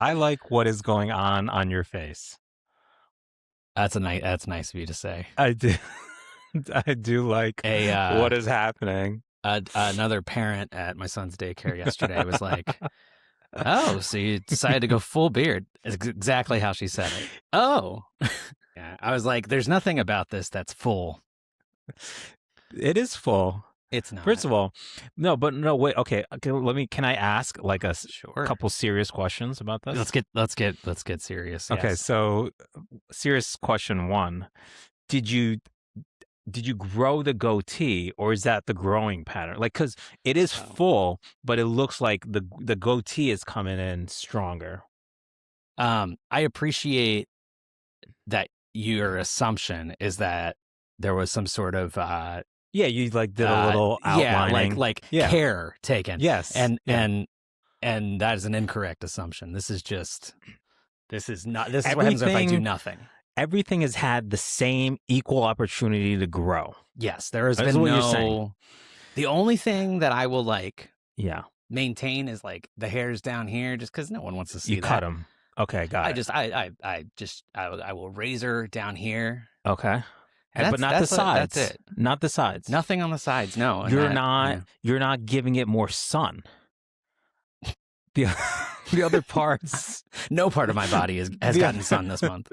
I like what is going on your face. That's nice of you to say. I do. I do like A what is happening. Another parent at my son's daycare yesterday was like, "Oh, so you decided to go full beard?" Is exactly how she said it. Oh, yeah. I was like, "There's nothing about this that's full. It is full. It's First not." of all, no, but no, wait. Okay, can I ask like Sure. couple serious questions about this? Let's get serious. Okay, Yes. so serious question one: Did you grow the goatee, or is that the growing pattern? Like, because it is Oh. full, but it looks like the goatee is coming in stronger. I appreciate that your assumption is that there was some sort of Yeah, you like did a little yeah, outlining. like Yeah. care taken. Yes. And Yeah. and that is an incorrect assumption. This is not this is what happens if I do nothing. Everything has had the same equal opportunity to grow. Yes, there has That's been what you're saying. the only thing that I will Yeah. maintain is like the hairs down here just because no one wants to see You that. cut them. Okay, got it. I will razor down here. Okay. And But not the sides. That's it. Not the sides. Nothing on the sides. No. You're not giving it more sun. The other parts, no part of my body has gotten sun this month.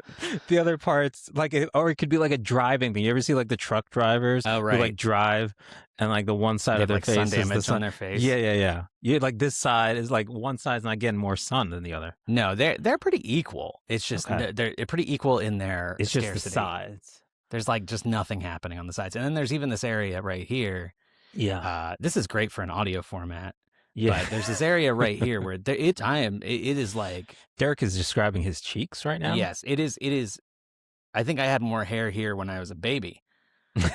The other parts, or it could be like a driving thing. You ever see like the truck drivers who like drive, and like the one side of their face sun is damage the sun on their face. Yeah. You like this side is like one side's not getting more sun than the other. No, they're pretty equal. It's just they're pretty equal in their It's scarcity. Just the sides. There's like just nothing happening on the sides, and then there's even this area right here. Yeah. This is great for an audio format. Yeah. But there's this area right here where it is like Derek is describing his cheeks right now. Yes, it is. I think I had more hair here when I was a baby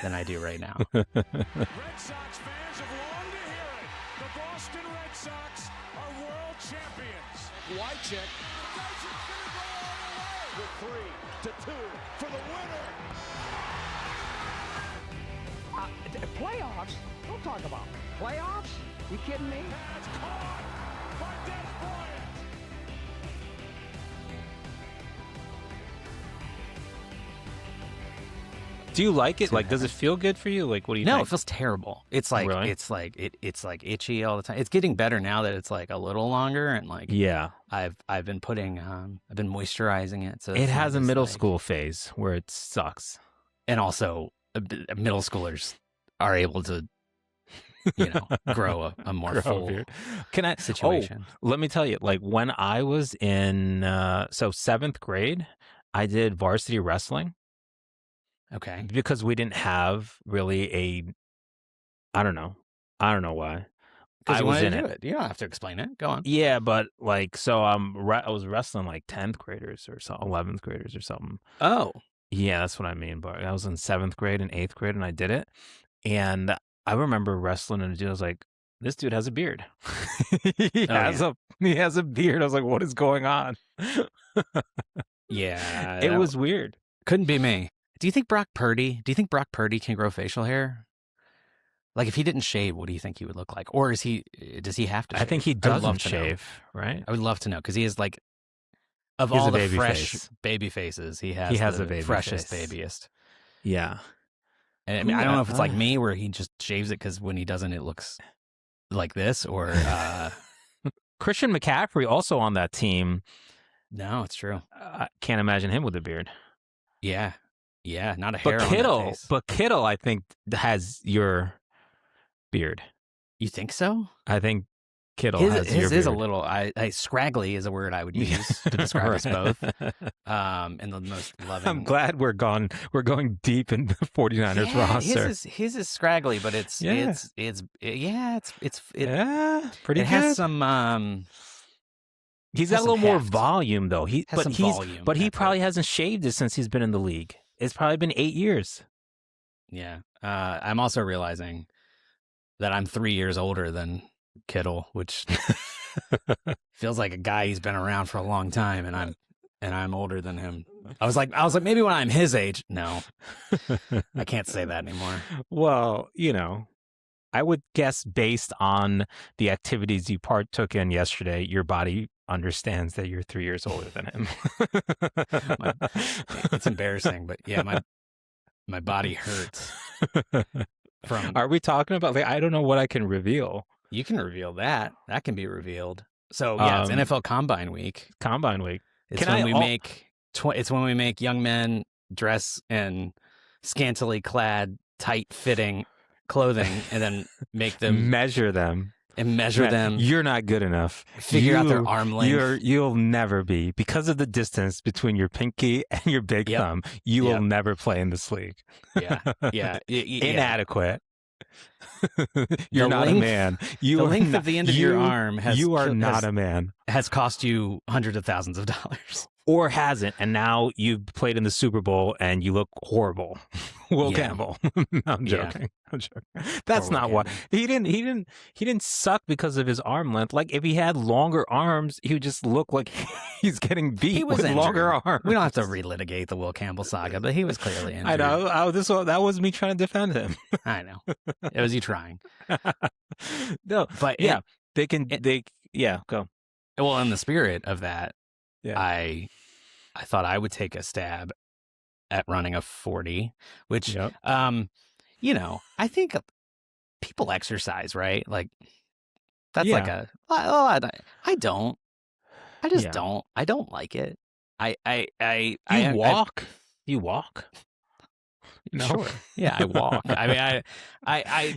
than I do right now. Red Sox fans have longed to hear it. The Boston Red Sox are world champions. Wycheck. Dyson's going to go all the way. With 3-2 for the winner. Playoffs? Don't talk about playoffs. You kidding me? That's caught by Des Bryant. Do you like it? Like, does it feel good for you? Like, what do you think? No, it feels terrible. It's like Really? it's like itchy all the time. It's getting better now that it's like a little longer and like Yeah. I've been putting I've been moisturizing it. So It has a middle like, school phase where it sucks. and also middle schoolers are able to grow a more full beard. Can I situation. Oh, let me tell you, like when I was in 7th grade, I did varsity wrestling Okay. because we didn't have really I don't know why. Because I you was wanted in to do it. it. You don't have to explain it. Go on. Yeah, but like I was wrestling like 10th graders or 11th graders or something. Oh. Yeah, that's what I mean. But I was in 7th grade and 8th grade and I did it. And I remember wrestling and the dude was like, this dude has a beard. He has a beard. I was like, what is going on? Yeah. It was weird. Couldn't be me. Do you think Brock Purdy can grow facial hair? Like if he didn't shave, what do you think he would look like? Or does he have to shave? I think he doesn't shave, right? I would love to know because he is like of He has all a the baby fresh face. baby faces, he has a the baby freshest, face. babiest. Yeah. And I mean, I don't know if it's like me where he just shaves it because when he doesn't, it looks like this. Or Christian McCaffrey also on that team. No, it's true. I can't imagine him with a beard. Yeah, not a hair on that face. But Kittle, I think, has your beard. You think so? I think Kittle has your beard. His is a little. Scraggly is a word I would use to describe us both. In the most loving. I'm glad we're going deep in the 49ers roster. His is scraggly, but it's pretty good. It has some. He's got a little more volume though. He probably hasn't shaved it since he's been in the league. It's probably been 8 years. Yeah. I'm also realizing that I'm 3 years older than Kittle, which feels like a guy he's been around for a long time, and I'm older than him. I was like maybe when I'm his age. No, I can't say that anymore. Well, I would guess based on the activities you partook in yesterday, your body understands that you're 3 years older than him. It's embarrassing, but yeah, my body hurts. Are we talking about, like, I don't know what I can reveal. You can reveal that. That can be revealed. So yeah, it's NFL Combine Week. Combine Week. It's when we make young men dress in scantily clad, tight-fitting clothing, and then make them measure them. You're not good enough. Figure out their arm length. You'll never be, because of the distance between your pinky and your big thumb. You will never play in this league. Yeah. Inadequate. You're not a man. The length of the end of your arm not a man. Has cost you hundreds of thousands of dollars. Or hasn't, and now you've played in the Super Bowl and you look horrible. Will Campbell. No, I'm joking. I'm joking. That's not why he didn't suck because of his arm length. Like, if he had longer arms, he would just look like he's getting beat with longer arms. We don't have to relitigate the Will Campbell saga, but he was clearly injured. I know. That was me trying to defend him. I know. It was you trying. No, but go. Well, in the spirit of that, yeah. I thought I would take a stab at running a 40, which, I think people exercise, right? Like, that's like I don't. I just don't. I don't like it. You walk? No. Sure. Yeah, I walk. I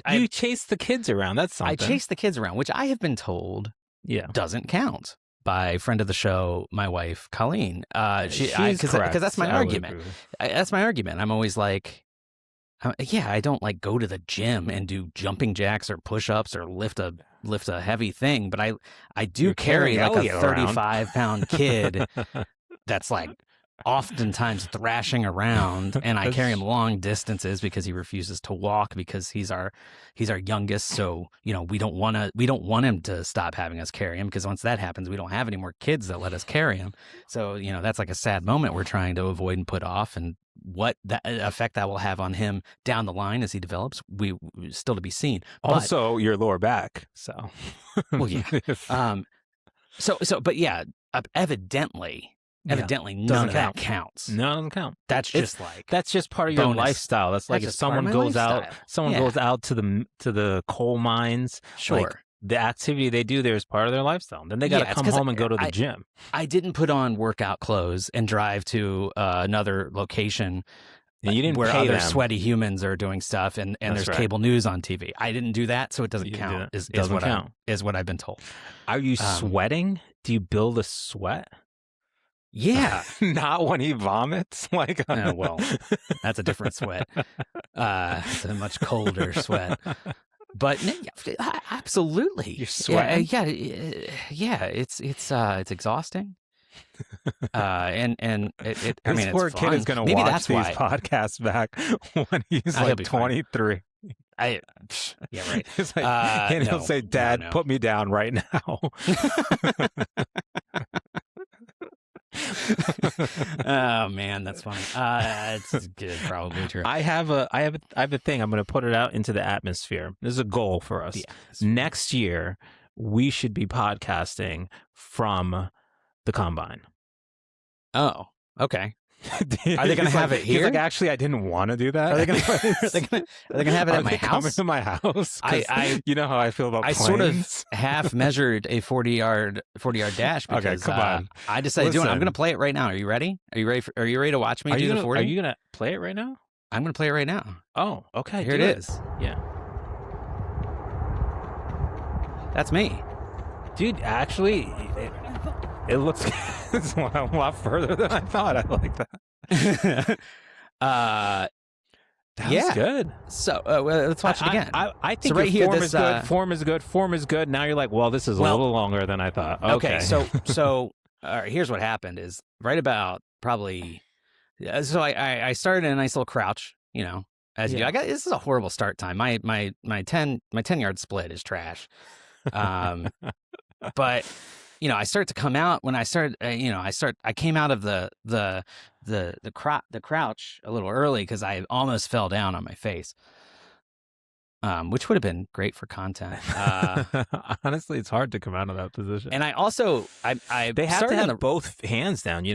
mean, you chase the kids around. That's something. I chase the kids around, which I have been told doesn't count by a friend of the show, my wife, Colleen. Because that's my argument. That's my argument. I'm always like, I don't like go to the gym and do jumping jacks or push-ups or lift a heavy thing, but I do carry like a 35-pound kid that's like oftentimes thrashing around, and I carry him long distances because he refuses to walk because he's our youngest. So, we don't want him to stop having us carry him, because once that happens, we don't have any more kids that let us carry him. So, that's like a sad moment we're trying to avoid and put off, and what that effect that will have on him down the line as he develops, we still to be seen. Also, your lower back. So, well, yeah. But yeah, evidently none of that counts. None of them count. That's just part of your lifestyle. That's like if someone goes out to the coal mines. Sure. Like, the activity they do there is part of their lifestyle. Then they got to come home and go to the gym. I didn't put on workout clothes and drive to another location where other sweaty humans are doing stuff, and there's cable news on TV. I didn't do that, so it doesn't count. Is what I've been told. Are you sweating? Do you build a sweat? Yeah. Not when he vomits? Well, that's a different sweat. It's a much colder sweat. But absolutely. You're sweating? Yeah, it's exhausting. This poor kid is going to watch these podcasts back when he's like 23. Yeah, right. And he'll say, Dad, put me down right now. Oh man, that's funny. It's good, probably true. I have a thing. I'm going to put it out into the atmosphere. This is a goal for us. Next year, we should be podcasting from the Combine. Oh, okay. Are they going to have it here? He's like, actually, I didn't want to do that. Are they going to have it at my house? Coming to my house? You know how I feel about planes? I sort of half measured a 40-yard dash because okay, come on. I decided to do it. I'm going to play it right now. Are you ready? Are you ready to watch me do the 40? Are you going to play it right now? I'm going to play it right now. Oh, okay. Here it is. Yeah. That's me. Dude, actually, it looks it's a lot further than I thought. I like that. That was good. So let's watch it again. I think so right here, form is good. Form is good. Now you're like, well, this is a little longer than I thought. Okay. So here's what happened is right about probably. So I started in a nice little crouch, as you do. This is a horrible start time. My 10-yard split is trash. But I start to come out when I start. I came out of the crouch a little early because I almost fell down on my face. which would have been great for content. Honestly, it's hard to come out of that position. And I also, I They have to started have both hands down,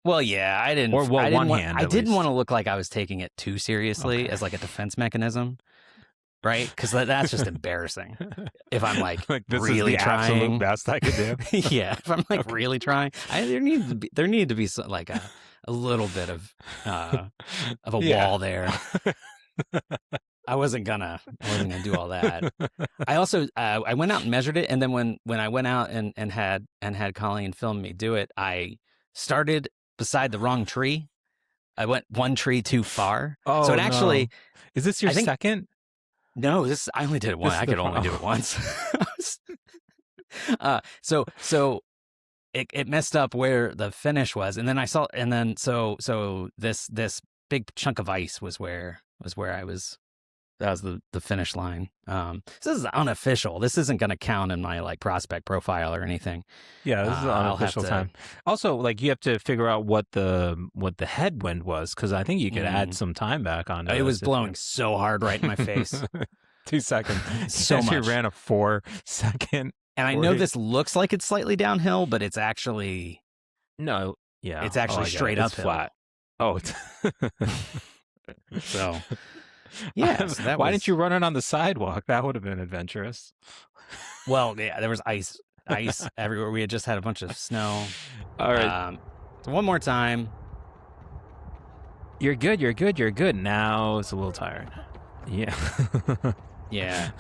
Well, yeah, I didn't. Or I didn't one want, hand, I at didn't least. want to look like I was taking it too seriously as like a defense mechanism, right? Because that's just embarrassing. If I'm like this really is the trying, absolute best I could do. yeah. If I'm like really trying, there needed to be like a little bit of a wall there. I wasn't gonna do all that. I also I went out and measured it, and then when I went out and had Colleen film me do it, I started beside the wrong tree. I went one tree too far. Oh, so it actually is this your second? No, I only did it once. I could only do it once. So it messed up where the finish was, and then so this big chunk of ice was where I was. That was the finish line. So this is unofficial. This isn't going to count in my like prospect profile or anything. Yeah, this is an unofficial time. Also, like you have to figure out what the headwind was, because I think you could add some time back on it. It was blowing so hard right in my face. 2 seconds. So much. You ran a 4-second. And I know this looks like it's slightly downhill, but it's actually it's actually straight uphill. Flat. Oh, it's so. Yeah. So why didn't you run it on the sidewalk? That would have been adventurous. Well, yeah, there was ice everywhere. We had just had a bunch of snow. All right. So one more time. You're good. Now it's a little tired. Yeah. Yeah.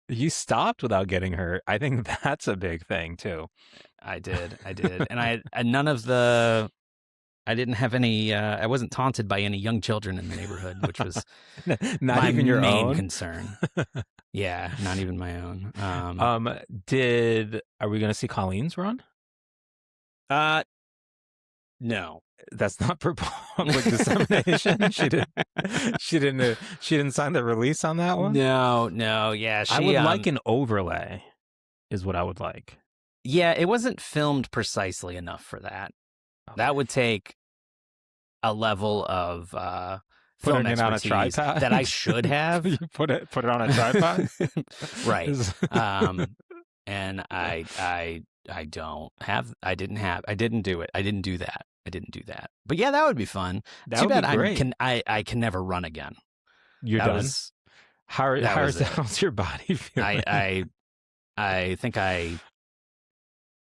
You stopped without getting hurt. I think that's a big thing too. I did. And I didn't have any. I wasn't taunted by any young children in the neighborhood, which was not my even your main own concern. Yeah, not even my own. Are we going to see Colleen's run? No, that's not for public dissemination. She didn't sign the release on that one. No. Yeah, I would like an overlay. Is what I would like. Yeah, it wasn't filmed precisely enough for that. Okay. That would take a level of film expertise on a tripod that I should have. You put it on a tripod, right? And I don't have. I didn't do it. I didn't do that. But yeah, that would be fun. Too bad I can never run again. You're done. How's your body feeling? I think I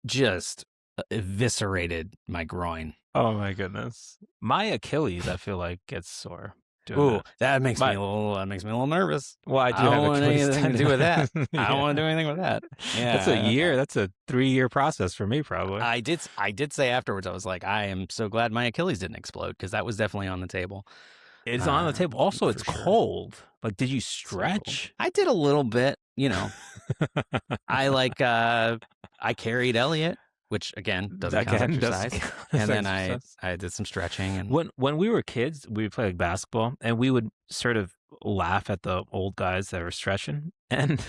just eviscerated my groin. Oh my goodness. My Achilles, I feel like, gets sore. Ooh, that makes me a little nervous. Well, I don't want anything to do with that. I don't want to do anything with that. Yeah. That's a year. That's a 3-year process for me, probably. I did say afterwards, I was like, I am so glad my Achilles didn't explode, because that was definitely on the table. It's on the table. Also, it's cold. Like, did you stretch? I did a little bit, I carried Elliot, which again doesn't count exercise. And then I did some stretching. And when we were kids, we would play like basketball, and we would sort of laugh at the old guys that were stretching. And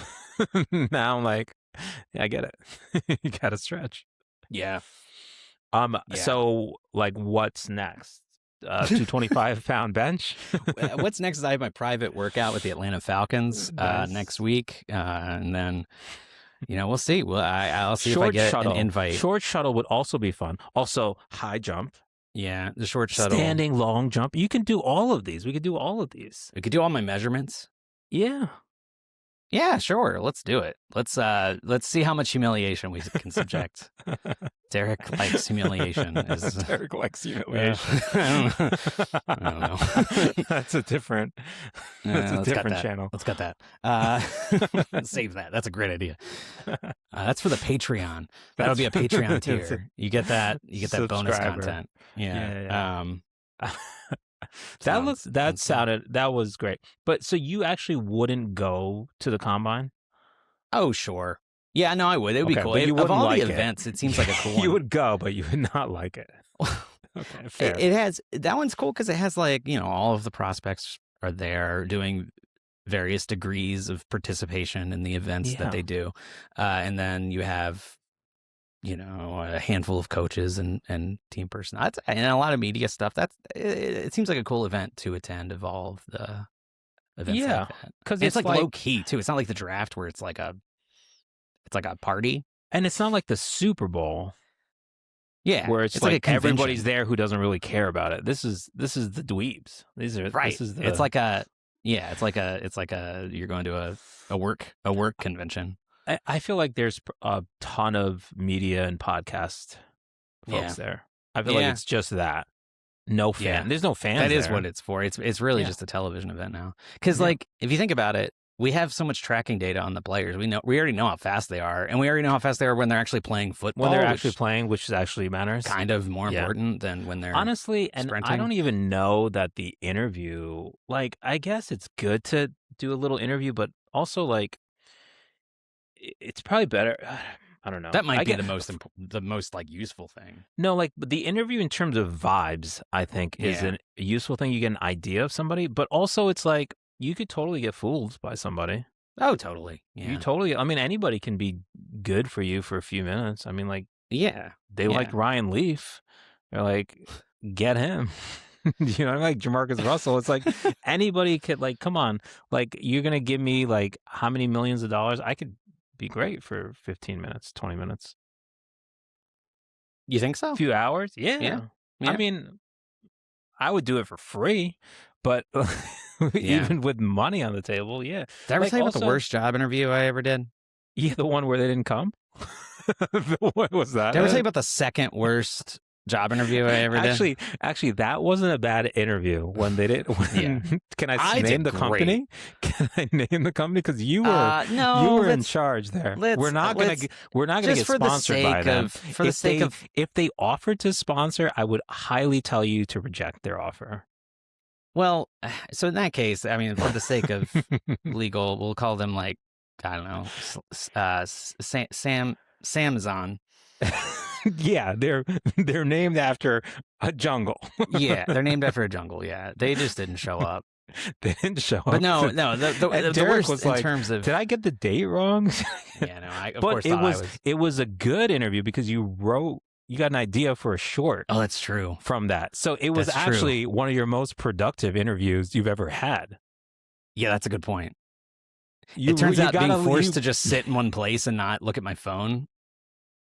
now I'm like, yeah, I get it. You gotta stretch. Yeah. So like, what's next? 225-pound bench. What's next is I have my private workout with the Atlanta Falcons next week, and then we'll see. Well, I'll see if I get an invite. Short shuttle would also be fun. Also, high jump. Yeah, the short shuttle. Standing long jump. You can do all of these. We could do all of these. We could do all my measurements. Yeah. Yeah, sure. Let's do it. Let's see how much humiliation we can subject. Derek likes humiliation. Derek likes humiliation. I don't know. That's a different channel. Let's cut that. Save that. That's a great idea. That's for the Patreon. That'll be a Patreon tier. You get that. You get that bonus content. Yeah. That was great. But so you actually wouldn't go to the combine? Oh, sure. Yeah, no, I would. It would be cool. Of all the events, it seems like a cool one. You would go, but you would not like it. Okay, fair. It has, that one's cool because it has like, all of the prospects are there doing various degrees of participation in the events that they do. And then you have, a handful of coaches and team personnel and a lot of media stuff. It seems like a cool event to attend of all of events Yeah, like that. because And it's like low key too. It's not like the draft where it's like a party. and it's not like the Super Bowl Yeah, where it's like a like convention. everybody's there who doesn't really care about it. This is the dweebs. Right. This is the, It's like a you're going to a work convention. I feel like there's a ton of media and podcast folks there. I feel like it's just that. No fan. Yeah. There's no fans. That is there. what it's for. It's really just a television event now. Because like if you think about it, we have so much tracking data on the players. We already know how fast they are, and we already know how fast they are when they're actually playing football. When they're actually playing, which actually matters. Kind of more important than when they're honestly. And sprinting. I don't even know that the interview. Like, I guess it's good to do a little interview, but also like, it's probably better. I don't know. That might be the most like useful thing. No, like the interview in terms of vibes, I think is a useful thing. You get an idea of somebody, but also it's like you could totally get fooled by somebody. Oh, totally. Yeah. You totally. I mean, anybody can be good for you for a few minutes. I mean, like, they liked Ryan Leaf. They're like, get him. You know, like Jamarcus Russell. It's like anybody could, like, come on, like, you're gonna give me like how many millions of dollars? I could be great for 15 minutes, 20 minutes. You think so? A few hours? Yeah. I mean, I would do it for free, but even with money on the table, Did I ever tell you about the worst job interview I ever did? Yeah, the one where they didn't come? What was that? Did I ever tell you about the second worst job interview I ever did? Actually, that wasn't a bad interview when they did. Can I name the company? Can I name the company? Because you were you were in charge there. We're not gonna get sponsored by them. If they offered to sponsor, I would highly tell you to reject their offer. Well, so in that case, I mean, for the sake of legal, we'll call them like, I don't know, Samazon. Yeah, they're named after a jungle. Yeah, they're named after a jungle. Yeah, they just didn't show up. They didn't show up. But no, the worst was in like, terms of. Did I get the date wrong? Yeah, no, I of but course thought it was a good interview because you got an idea for a short. Oh, that's true. From that, so it was actually one of your most productive interviews you've ever had. Yeah, that's a good point. It turns out being forced to just sit in one place and not look at my phone.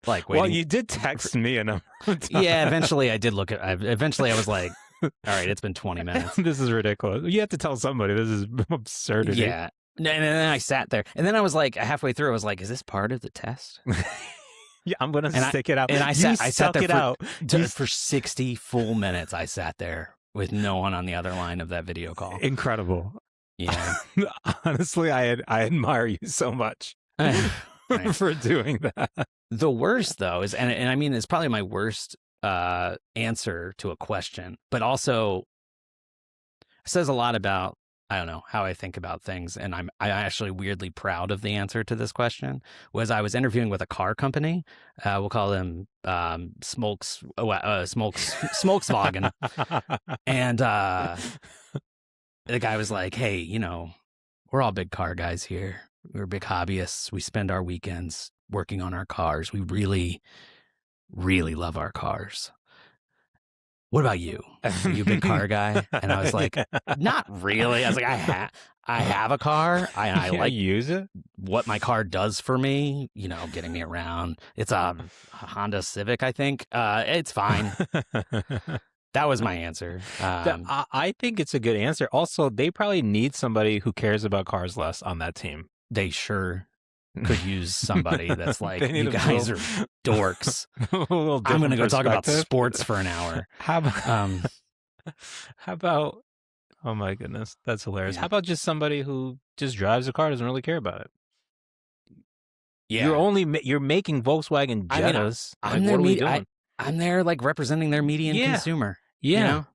Like, waiting. Well, you did text me a number of times. Yeah, eventually I did look at. Eventually I was like, "All right, it's been 20 minutes. This is ridiculous. You have to tell somebody. This is absurdity." Yeah, and then I sat there, and then I was like, halfway through, I was like, "Is this part of the test?" Yeah, I'm gonna stick it out. And I sat there for 60 full minutes. I sat there with no one on the other line of that video call. Incredible. Yeah. Honestly, I admire you so much for doing that. The worst, though, is, and I mean, it's probably my worst answer to a question, but also says a lot about, I don't know, how I think about things. And I'm actually weirdly proud of the answer to this question. Was I was interviewing with a car company. We'll call them Smokeswagen. And the guy was like, "Hey, you know, we're all big car guys here. We're big hobbyists. We spend our weekends working on our cars. We really, really love our cars. What about you? Are you a big car guy?" And I was like, "Not really." I was like, I have a car. I like use it. What my car does for me, you know, getting me around. It's a Honda Civic, I think. It's fine." That was my answer. I think it's a good answer. Also, they probably need somebody who cares about cars less on that team. They sure could use somebody that's like, "You guys are dorks. I'm going to go talk about sports for an hour." How about, oh my goodness, that's hilarious. Yeah. How about just somebody who just drives a car, doesn't really care about it? Yeah. You're making Volkswagen Jettas. I mean, what are we doing? I'm there like representing their median consumer. Yeah. You know?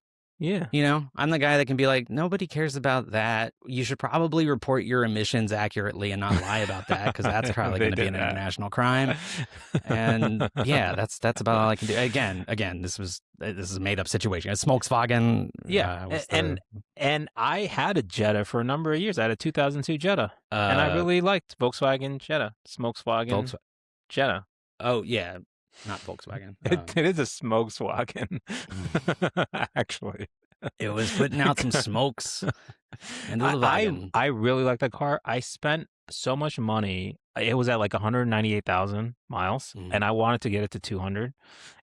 Yeah. You know, I'm the guy that can be like, "Nobody cares about that. You should probably report your emissions accurately and not lie about that, because that's probably going to be an international crime." And yeah, that's about all I can do. Again, this is a made up situation. It's Volkswagen. Yeah. And I had a Jetta for a number of years. I had a 2002 Jetta. And I really liked Volkswagen Jetta. Volkswagen Jetta. Oh, yeah. Not Volkswagen. It is a Smokeswagen, actually. It was putting out some smokes into the wagon. I really like that car. I spent so much money. It was at like 198,000 miles, and I wanted to get it to 200,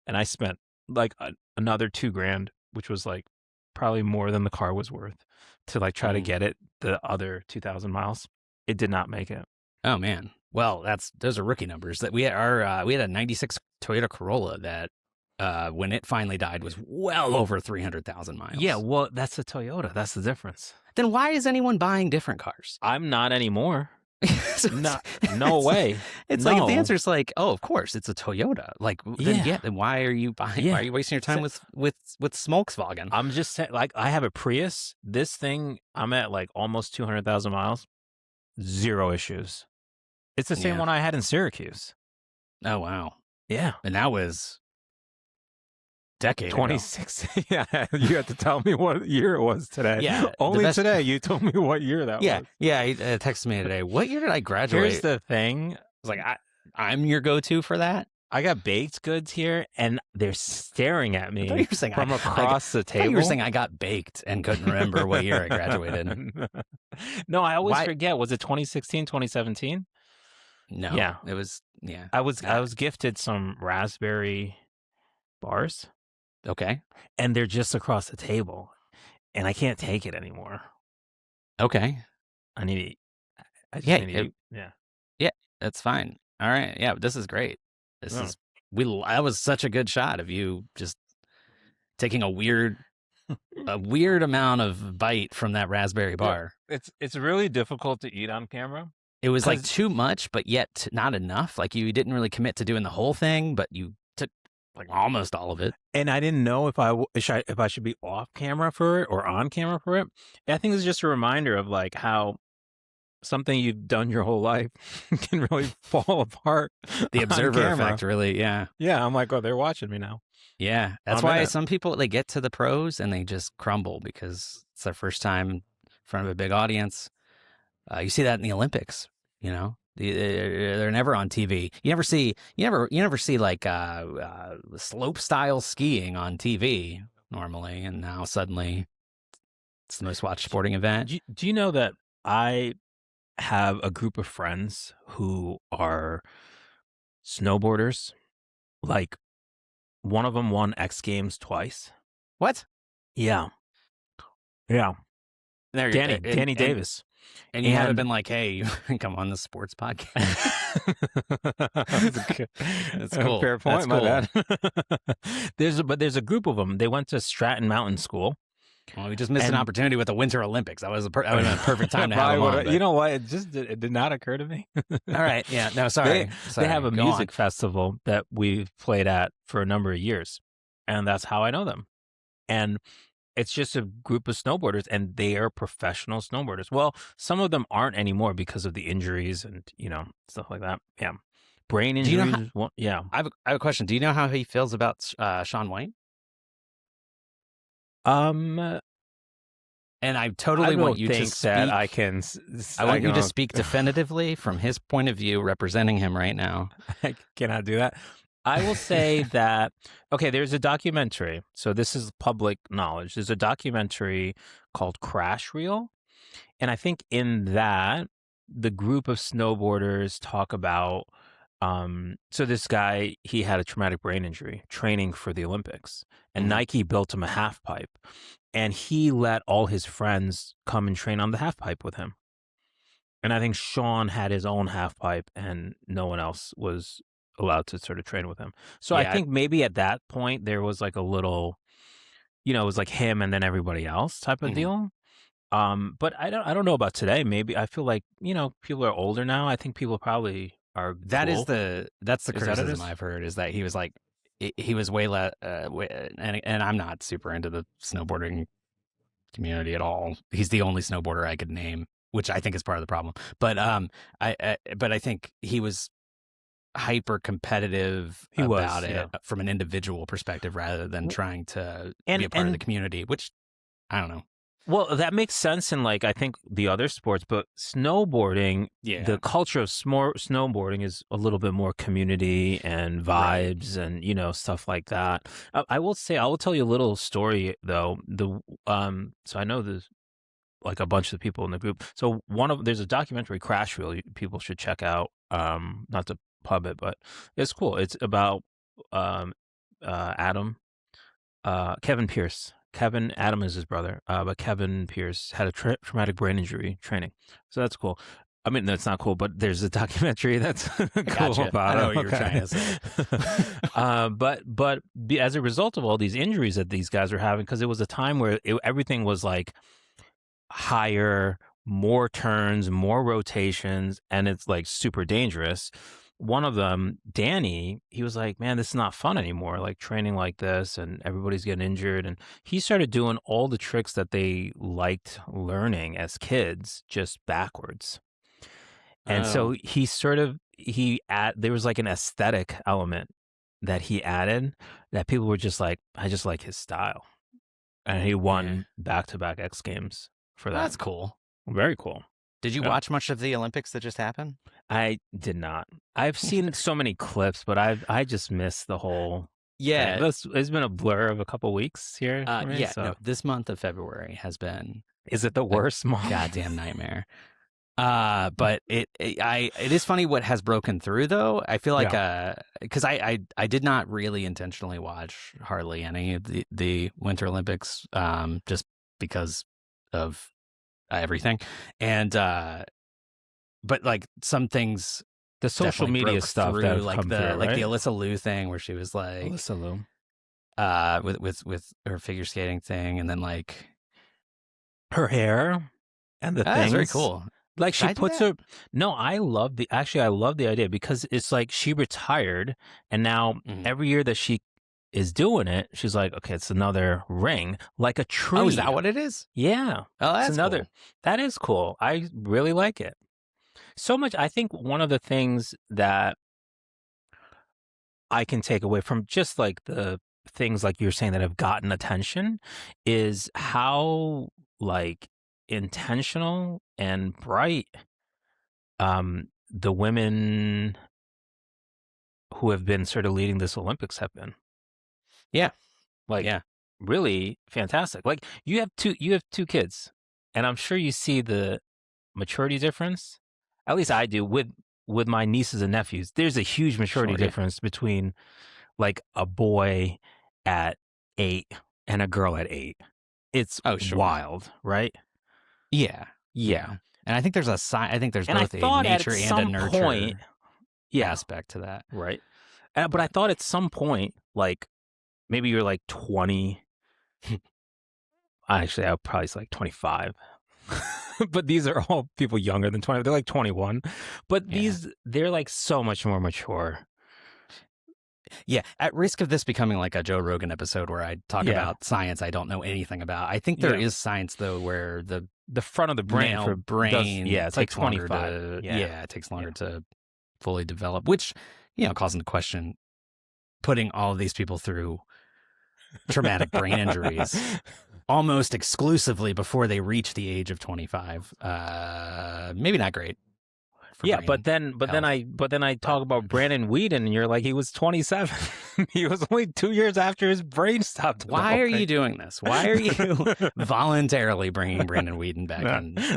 and I spent like another $2,000, which was like probably more than the car was worth, to like try to get it the other 2,000 miles. It did not make it. Oh man. Well, those are rookie numbers. That we had a '96 Toyota Corolla that when it finally died was well over 300,000 miles. Yeah, well, that's a Toyota. That's the difference. Then why is anyone buying different cars? I'm not anymore. No way. It's like, if the answer is like, oh, of course, it's a Toyota. Like, then why are you buying? Yeah. Why are you wasting your time with Smokeswagen? I'm just saying, like, I have a Prius. This thing, I'm at like almost 200,000 miles. 0 issues. It's the same one I had in Syracuse. Oh wow. Yeah. And that was decade 26. Yeah, you had to tell me what year it was today. Yeah, only today you told me what year that was. Yeah. He texted me today. What year did I graduate? Here's the thing. I was like, I'm your go-to for that. I got baked goods here, and they're staring at me from across the table. You were saying I got baked and couldn't remember what year I graduated. No, I always forget. Was it 2016, 2017? No. Yeah, it was. Yeah, I was gifted some raspberry bars. Okay. And they're just across the table, and I can't take it anymore. Okay. I need to eat. I just need to eat. Yeah, that's fine. All right. Yeah, this is great. That was such a good shot of you just taking a weird amount of bite from that raspberry bar. It's really difficult to eat on camera. It was like too much, but yet not enough. Like you didn't really commit to doing the whole thing, but you took like almost all of it. And I didn't know if I should be off camera for it or on camera for it. I think it's just a reminder of like how something you've done your whole life can really fall apart. The observer effect, really, yeah. Yeah, I'm like, oh, they're watching me now. Yeah, that's why some people, they get to the pros and they just crumble because it's their first time in front of a big audience. You see that in the Olympics, you know? They're never on TV. You never see like slope style skiing on TV normally, and now suddenly it's the most watched sporting event. Do you know that I have a group of friends who are snowboarders? Like, one of them won X Games twice. What? Yeah. Danny Davis. And you haven't been like, hey, you come on the sports podcast. That's cool. Fair point, my bad. There's a group of them. They went to Stratton Mountain School. Well, we just missed an opportunity with the Winter Olympics. That would have been a perfect time to have them on. You know what? It did not occur to me. All right. Yeah. No, sorry. They have a music festival that we've played at for a number of years. And that's how I know them. And it's just a group of snowboarders, and they are professional snowboarders. Well, some of them aren't anymore because of the injuries and, stuff like that. Yeah. Brain injuries. I have a question. Do you know how he feels about Shaun White? And I totally want you to speak. I want you to speak definitively from his point of view, representing him right now. I cannot do that. I will say that, okay, there's a documentary. So this is public knowledge. There's a documentary called Crash Reel. And I think in that, the group of snowboarders talk about, so this guy, he had a traumatic brain injury training for the Olympics. And Nike built him a half pipe. And he let all his friends come and train on the half pipe with him. And I think Shaun had his own half pipe and no one else was allowed to sort of train with him. So I think maybe at that point there was like a little, it was like him and then everybody else type of deal. But I don't know about today. Maybe I feel like, people are older now. I think people probably are. That's the criticism I've heard, is that he was like, he was way less, and I'm not super into the snowboarding community at all. He's the only snowboarder I could name, which I think is part of the problem. But I think he was hyper competitive about it from an individual perspective rather than trying to be a part of the community, which I don't know. Well, that makes sense in like I think the other sports, but snowboarding, the culture of snowboarding is a little bit more community and vibes and stuff like that. I will tell you a little story though. So I know there's like a bunch of people in the group. So there's a documentary Crash Reel people should check out. Not to pub it, but it's cool. It's about Adam, Kevin Pierce. Adam is his brother, but Kevin Pierce had a traumatic brain injury training. So that's cool. I mean, that's not cool, but there's a documentary that's cool about I know it. what you were trying to say. But as a result of all these injuries that these guys were having, because it was a time where everything was like higher, more turns, more rotations, and it's like super dangerous. One of them, Danny, he was like, man, this is not fun anymore, like training like this and everybody's getting injured. And he started doing all the tricks that they liked learning as kids, just backwards. And so there was like an aesthetic element that he added that people were just like, I just like his style. And he won back-to-back X Games for that. That's cool. Very cool. Did you watch much of the Olympics that just happened? I did not. I've seen so many clips, but I just missed the whole. Yeah, it's been a blur of a couple weeks here. For me, so. No, this month of February has been. Is it the worst month? Goddamn nightmare. But it is funny what has broken through though. I feel like because I did not really intentionally watch hardly any of the Winter Olympics just because of everything, and but like some things, the social media stuff through, that like come the through, like right? the Alyssa Liu thing where she was like Alyssa Liu with her figure skating thing, and then like her hair and the things. That's very cool. Like she puts her. No, I love the idea because it's like she retired and now every year that she is doing it, she's like, okay, it's another ring, like a tree. Oh, is that what it is? Yeah. Oh, that's it's another. Cool. That is cool. I really like it so much. I think one of the things that I can take away from just like the things like you're saying that have gotten attention is how like intentional and bright the women who have been sort of leading this Olympics have been. Yeah. Like really fantastic. Like you have two kids and I'm sure you see the maturity difference. At least I do with my nieces and nephews. There's a huge maturity difference between like a boy at 8 and a girl at 8. It's wild, right? Yeah. And I think there's both a nature and a nurture aspect to that. Right. But I thought at some point, like maybe you're like 20. Actually, I would probably say like 25. But these are all people younger than 20. They're like 21. But they're like so much more mature. Yeah, at risk of this becoming like a Joe Rogan episode where I talk about science I don't know anything about. I think there is science though where the front of the brain it's like 25. It takes longer to fully develop, which calls into question putting all of these people through traumatic brain injuries almost exclusively before they reach the age of 25. Maybe not great. But then I talk about Brandon Whedon, and you're like, he was 27. He was only 2 years after his brain stopped. Why are you doing this? Why are you voluntarily bringing Brandon Whedon back?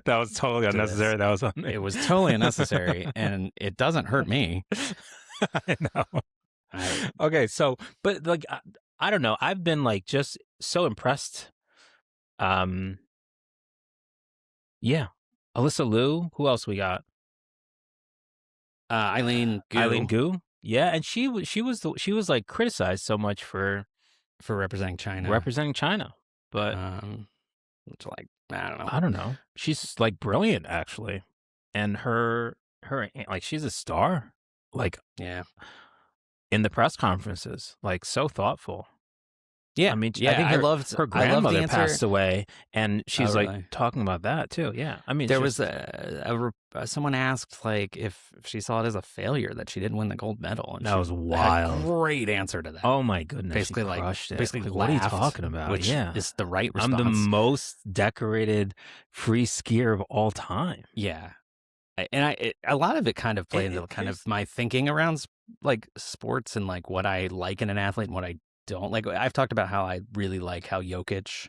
That was totally unnecessary. That was it was totally unnecessary, and it doesn't hurt me. I know. Okay, so but like I don't know. I've been like just so impressed. Alyssa Liu. Who else we got? Eileen Gu. Yeah, and she was like criticized so much for representing China. But it's like I don't know. I don't know. She's like brilliant actually. And her like she's a star. Like in the press conferences, like so thoughtful. Yeah, I mean, yeah, I think I loved her the grandmother answer. passed away, and she's Oh, like really? talking about that too. Yeah, I mean, There was someone asked like if she saw it as a failure that she didn't win the gold medal, and that she was had wild. great answer to that. Oh my goodness, Basically, she like crushed it. basically Like, what are you laughed, talking about? which Yeah, is the right I'm response. the most decorated free skier of all time. Yeah. And a lot of it kind of played into kind of my thinking around like sports and like what I like in an athlete and what I don't like. I've talked about how I really like how Jokic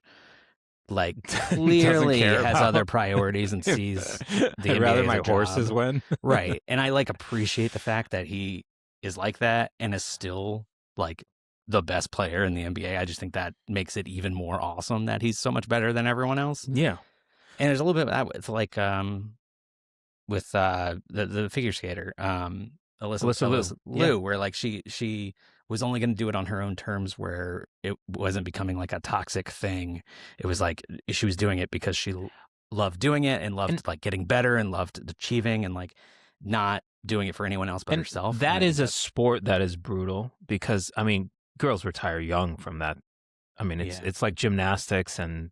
like clearly has other priorities and sees the I'd NBA rather as my a horses job. win. Right. And I like appreciate the fact that he is like that and is still like the best player in the NBA. I just think that makes it even more awesome that he's so much better than everyone else. Yeah. And there's a little bit of that with like with the figure skater, Alyssa Liu, where like she was only going to do it on her own terms, where it wasn't becoming like a toxic thing. It was like she was doing it because she loved doing it and loved like getting better and loved achieving and like not doing it for anyone else but herself. That is a sport that is brutal because I mean, girls retire young from that. I mean, it's like gymnastics and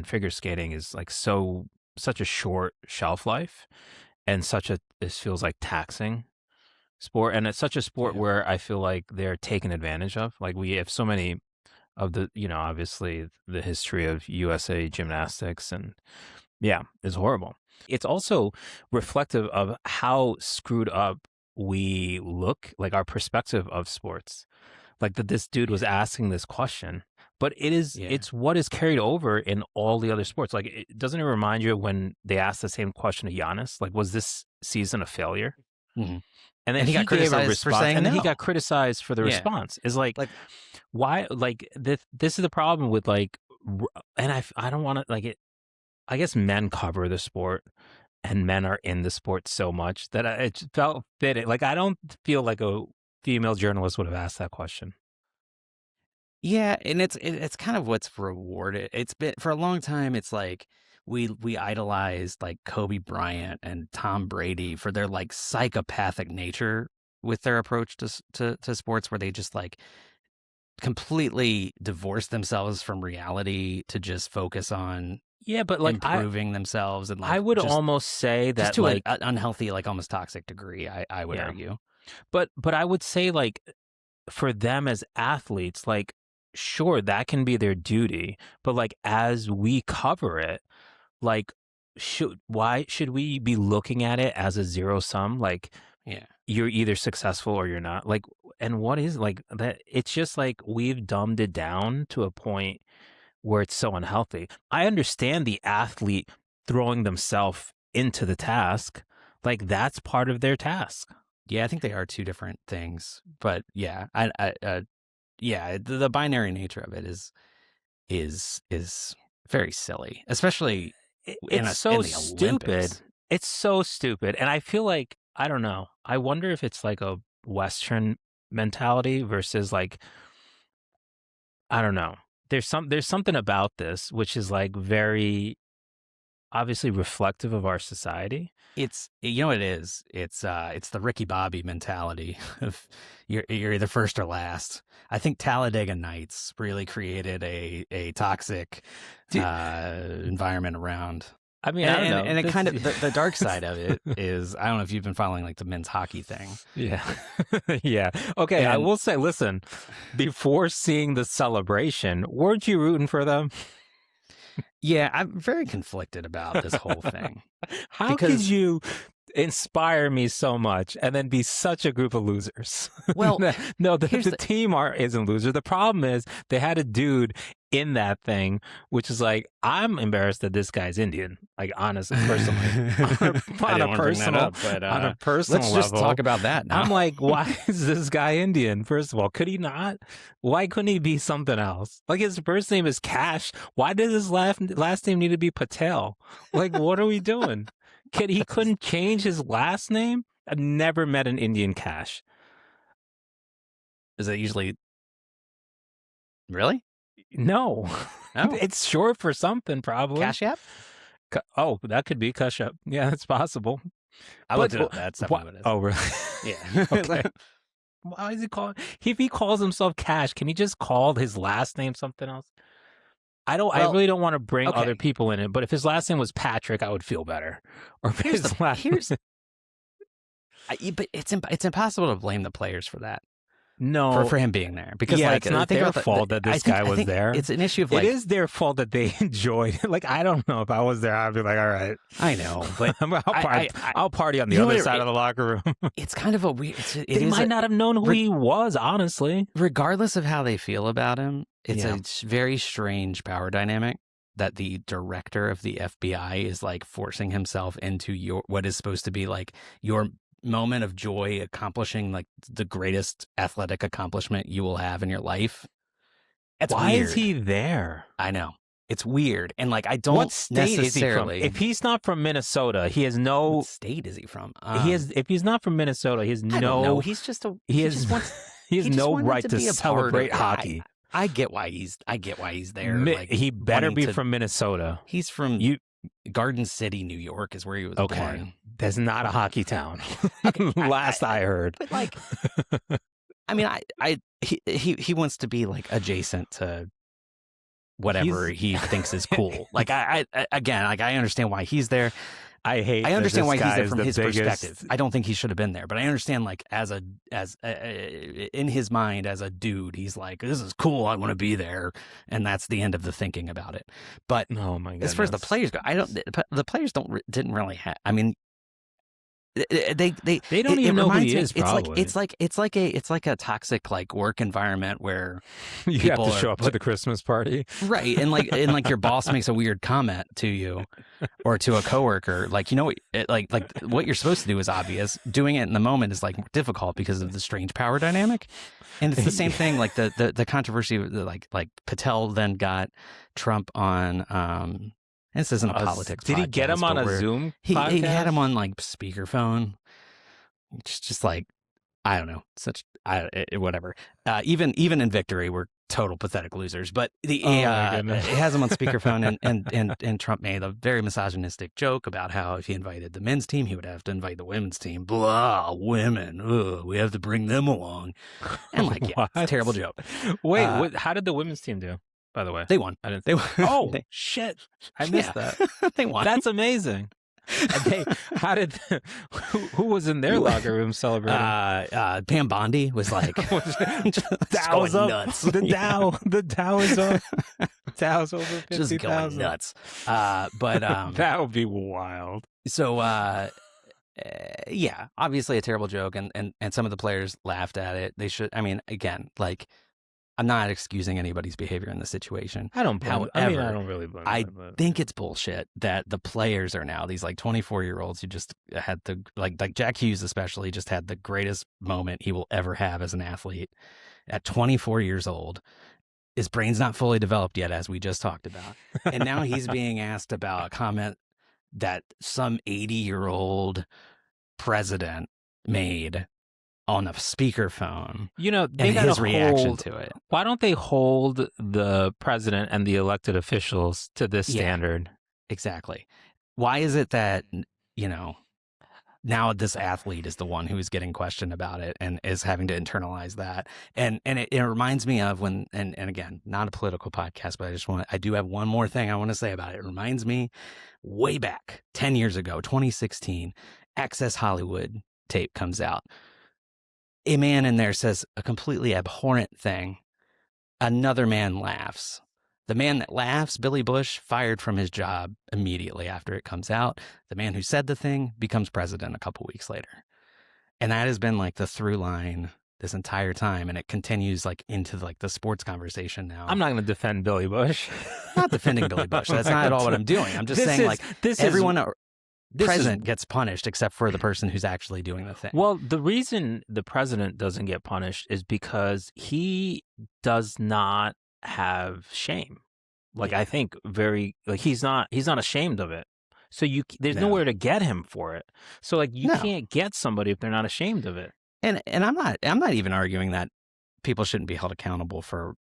figure skating is like such a short shelf life. And this feels like taxing sport. And it's such a sport where I feel like they're taken advantage of. Like we have so many of the, obviously the history of USA gymnastics and it's horrible. It's also reflective of how screwed up we look, like our perspective of sports. Like that this dude was asking this question, but it's what is carried over in all the other sports. Like, doesn't it remind you of when they asked the same question to Giannis? Like, was this season a failure? Mm-hmm. And then he got criticized for saying and then he got criticized for the response. Is like, why? Like, this is the problem with like, and I don't want to like it. I guess men cover the sport and men are in the sport so much that it felt fitting. Like, I don't feel like a female journalist would have asked that question. Yeah, and it's kind of what's rewarded. It's been for a long time. It's like we idolized like Kobe Bryant and Tom Brady for their like psychopathic nature with their approach to sports, where they just like completely divorce themselves from reality to just focus on but like improving themselves. And like, I would almost say that just to like an unhealthy, like almost toxic degree. I would argue, but I would say like for them as athletes, like sure that can be their duty, but like as we cover it, like why should we be looking at it as a zero sum? Like you're either successful or you're not. Like, and what is like that? It's just like we've dumbed it down to a point where it's so unhealthy. I understand the athlete throwing themselves into the task. Like that's part of their task. Yeah, I think they are two different things. But yeah, the binary nature of it is very silly, especially it's so stupid. Olympics. It's so stupid, and I feel like I don't know. I wonder if it's like a Western mentality versus like I don't know. There's something about this which is like very obviously reflective of our society. It's what it is. It's the Ricky Bobby mentality of you're either first or last. I think Talladega Nights really created a toxic environment around. I mean, I don't know. And it kind of the dark side of it is I don't know if you've been following like the men's hockey thing. Yeah. Yeah. Okay, I will say, listen, before seeing the celebration, weren't you rooting for them? Yeah, I'm very conflicted about this whole thing. How could you inspire me so much and then be such a group of losers? Well, no, the team isn't loser. The problem is they had a dude in that thing, which is like, I'm embarrassed that this guy's Indian. Like, honestly, personally, on a personal let's just talk about that now. I'm like, why is this guy Indian? First of all, could he not? Why couldn't he be something else? Like, his first name is Cash. Why does his last name need to be Patel? Like, what are we doing? He couldn't change his last name? I've never met an Indian Cash. Is it usually really? No. Oh. It's short for something, probably. Cash App? Oh, that could be Cash App. Yeah, it's possible. I looked it up. That's definitely what it is. Oh, really? Yeah. Okay. Why is he calling? If he calls himself Cash, can he just call his last name something else? I really don't want to bring other people in it, but if his last name was Patrick, I would feel better. Or if but it's impossible to blame the players for that. No, for him being there, because it's not their fault that this guy was there. It's an issue of it is their fault that they enjoyed. Like, I don't know if I was there, I'd be like, all right, I know, but I'll party on the other side of the locker room. It's kind of a weird. They might not have known who he was, honestly. Regardless of how they feel about him, it's a very strange power dynamic that the director of the FBI is like forcing himself into what is supposed to be like your moment of joy, accomplishing like the greatest athletic accomplishment you will have in your life. Why is he there? I know, it's weird, and like I don't. What state is he from? If he's not from Minnesota, he has no. What state is he from? If he's not from Minnesota, he has no. I don't know. He's just a. He has no right to celebrate hockey. I get why he's there. He better be from Minnesota. He's from Garden City, New York, is where he was born. That's not a hockey town. Last I heard. But like, I mean, he wants to be like adjacent to whatever he thinks is cool. Like I understand why he's there. I understand why he's there from his perspective. I don't think he should have been there, but I understand like as in his mind as a dude, he's like, this is cool. I want to be there, and that's the end of the thinking about it. But oh my goodness. As far as the players go, the players didn't really have. I mean, they don't even know who he is. Probably it's like a toxic like work environment where you have to show up to the Christmas party, right? And like your boss makes a weird comment to you or to a coworker, like, you know, like what you're supposed to do is obvious. Doing it in the moment is like difficult because of the strange power dynamic. And it's the same thing, like the controversy, like Patel then got Trump on. This isn't a politics. Did he get him on a Zoom? He had him on like speakerphone. It's just like, I don't know, whatever. Even in victory, we're total pathetic losers. But he has him on speakerphone, and Trump made a very misogynistic joke about how if he invited the men's team, he would have to invite the women's team. Blah, women. Ugh, we have to bring them along. And like, yeah, it's a terrible joke. Wait, how did the women's team do? By the way, they won. They won. Oh shit! I missed that. They won. That's amazing. Who was in their locker room celebrating? Pam Bondi was like, Dow was up. Nuts. The Dow is up. Dow's over 50,000. Just going nuts. But that would be wild. So yeah, obviously a terrible joke, and some of the players laughed at it. They should. I mean, again, like, I'm not excusing anybody's behavior in the situation. I don't blame. I don't really blame. I think it's bullshit that the players are now these like 24-year-olds who just had the like Jack Hughes especially just had the greatest moment he will ever have as an athlete at 24 years old. His brain's not fully developed yet, as we just talked about, and now he's being asked about a comment that some 80-year-old president made on a speakerphone. You know, they got his reaction to it. Why don't they hold the president and the elected officials to this standard? Exactly. Why is it that, you know, now this athlete is the one who is getting questioned about it and is having to internalize that? And it reminds me of when, and again, not a political podcast, but I do have one more thing I want to say about it. It reminds me way back 10 years ago, 2016, Access Hollywood tape comes out. A man in there says a completely abhorrent thing. Another man laughs. The man that laughs, Billy Bush, fired from his job immediately after it comes out. The man who said the thing becomes president a couple weeks later. And that has been like the through line this entire time. And it continues like into like the sports conversation now. I'm not going to defend Billy Bush. Not defending Billy Bush. That's not at all what I'm doing. I'm just saying everyone... president gets punished except for the person who's actually doing the thing. Well, the reason the president doesn't get punished is because he does not have shame. Like, I think he's not ashamed of it. So there's nowhere to get him for it. So like you can't get somebody if they're not ashamed of it. And I'm not even arguing that people shouldn't be held accountable for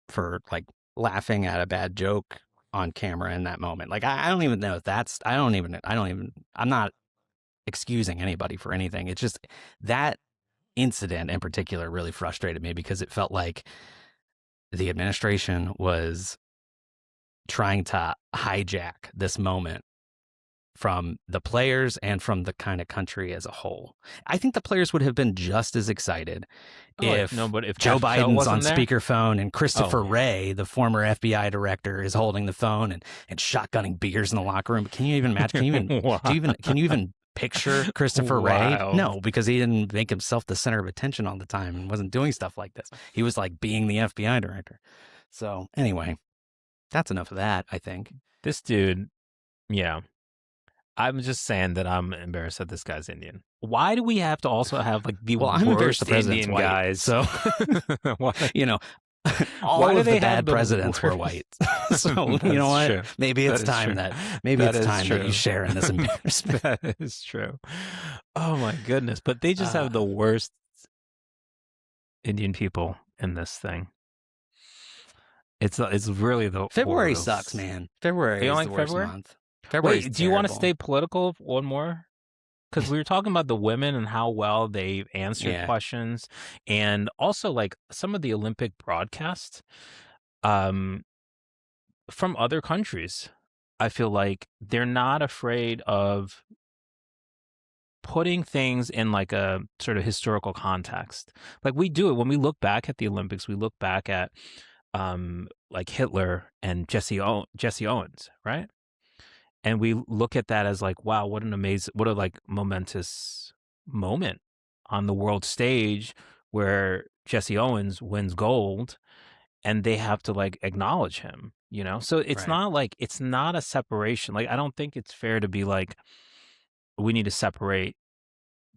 like laughing at a bad joke on camera in that moment. Like, I don't even know if that's, I'm not excusing anybody for anything. It's just that incident in particular really frustrated me because it felt like the administration was trying to hijack this moment from the players and from the kind of country as a whole. I think the players would have been just as excited if Joe Biden's on speakerphone and Christopher Wray, the former FBI director, is holding the phone and shotgunning beers in the locker room. Can you even imagine? Can you even picture Christopher Wray? No, because he didn't make himself the center of attention all the time and wasn't doing stuff like this. He was like being the FBI director. So anyway, that's enough of that, I think. This dude, yeah. I'm just saying that I'm embarrassed that this guy's Indian. Why do we have to also have like the worst Indian guys? So, all of the bad presidents were white. So you know what? True. Maybe it's time that you share in this embarrassment. That is true. Oh my goodness! But they just have the worst Indian people in this thing. It's really the February sucks, man. February is the worst month. Wait, do you want to stay political one more? Because we were talking about the women and how well they answered questions, and also like some of the Olympic broadcasts from other countries. I feel like they're not afraid of putting things in like a sort of historical context. Like we do it when we look back at the Olympics. We look back at like Hitler and Jesse Owens, right? And we look at that as like, wow, what a like momentous moment on the world stage where Jesse Owens wins gold and they have to like acknowledge him, you know? So it's not like, it's not a separation. Like, I don't think it's fair to be like, we need to separate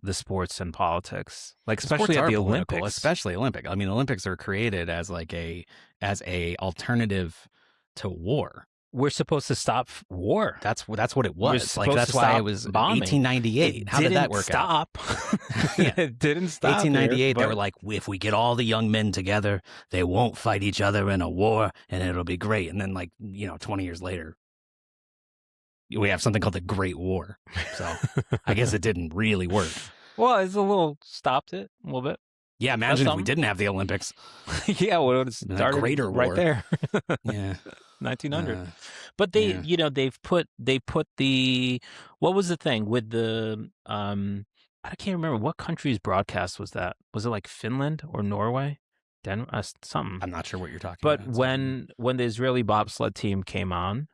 the sports and politics, like especially at the Olympics. Especially Olympic. I mean, Olympics are created as like as a alternative to war. We're supposed to stop war. That's what it was. Like that's why it was bombing. 1898. How did that work out? It didn't stop. 1898. They were like, if we get all the young men together, they won't fight each other in a war, and it'll be great. And then, like 20 years later, we have something called the Great War. So I guess it didn't really work. Well, it's a little stopped it a little bit. Yeah, imagine if we didn't have the Olympics. Yeah, well, it's started greater right war. There. Yeah. 1900. But they, they put the, what was the thing with the, I can't remember what country's broadcast was that. Was it like Finland or Norway? Denmark, something. I'm not sure what you're talking about. But when the Israeli bobsled team came on.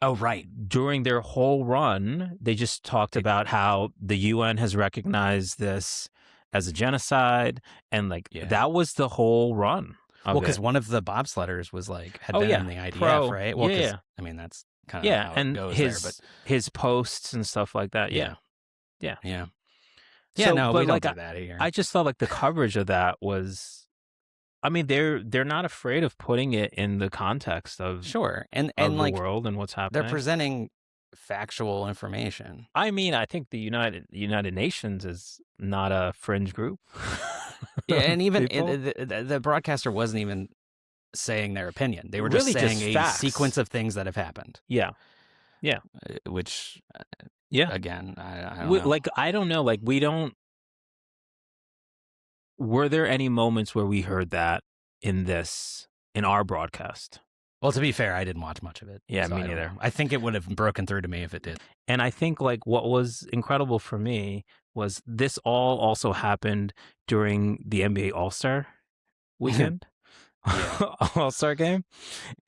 Oh, right. During their whole run, they just talked about how the UN has recognized this as a genocide. And that was the whole run. Well, because one of the bobsledders was had been in the IDF, right? Well, I mean, that's kind of how it goes there. But his posts and stuff like that. Yeah. Yeah, So, no, but we don't do that here. I just felt like the coverage of that was, I mean, they're not afraid of putting it in the context of and the world and what's happening. They're presenting factual information. I mean, I think the United Nations is not a fringe group. Yeah, and even the broadcaster wasn't even saying their opinion. They were just really saying a sequence of things that have happened. Yeah. Which, again, I don't know. Like, I don't know. Like, were there any moments where we heard that in our broadcast? Well, to be fair, I didn't watch much of it. Yeah, me neither. I think it would have broken through to me if it did. And I think like what was incredible for me was this all also happened during the NBA All-Star weekend, All-Star game.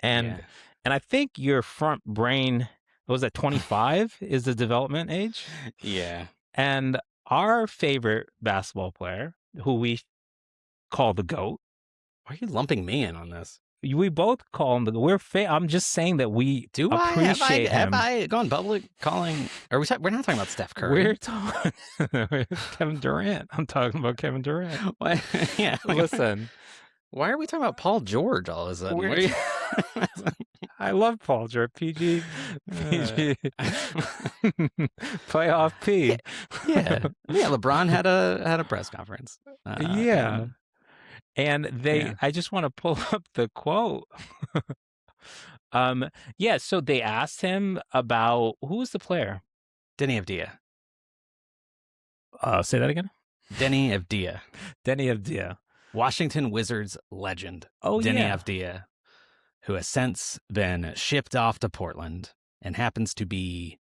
And I think your front brain, was that 25 is the development age? Yeah. And our favorite basketball player, who we call the GOAT. Why are you lumping me in on this? We both call him I'm just saying that we appreciate him. Have I gone public calling? We're not talking about Steph Curry. We're talking Kevin Durant. I'm talking about Kevin Durant. Why? Yeah. Listen. Why are we talking about Paul George all of a sudden? I love Paul George. PG. Playoff P. Yeah. LeBron had a press conference. And I just want to pull up the quote. So they asked him about, who was the player? Didn't he have Dia? Say that again? Denny Avdia. Denny Avdia. Washington Wizards legend. Oh, Denny yeah. Avdia, who has since been shipped off to Portland and happens to be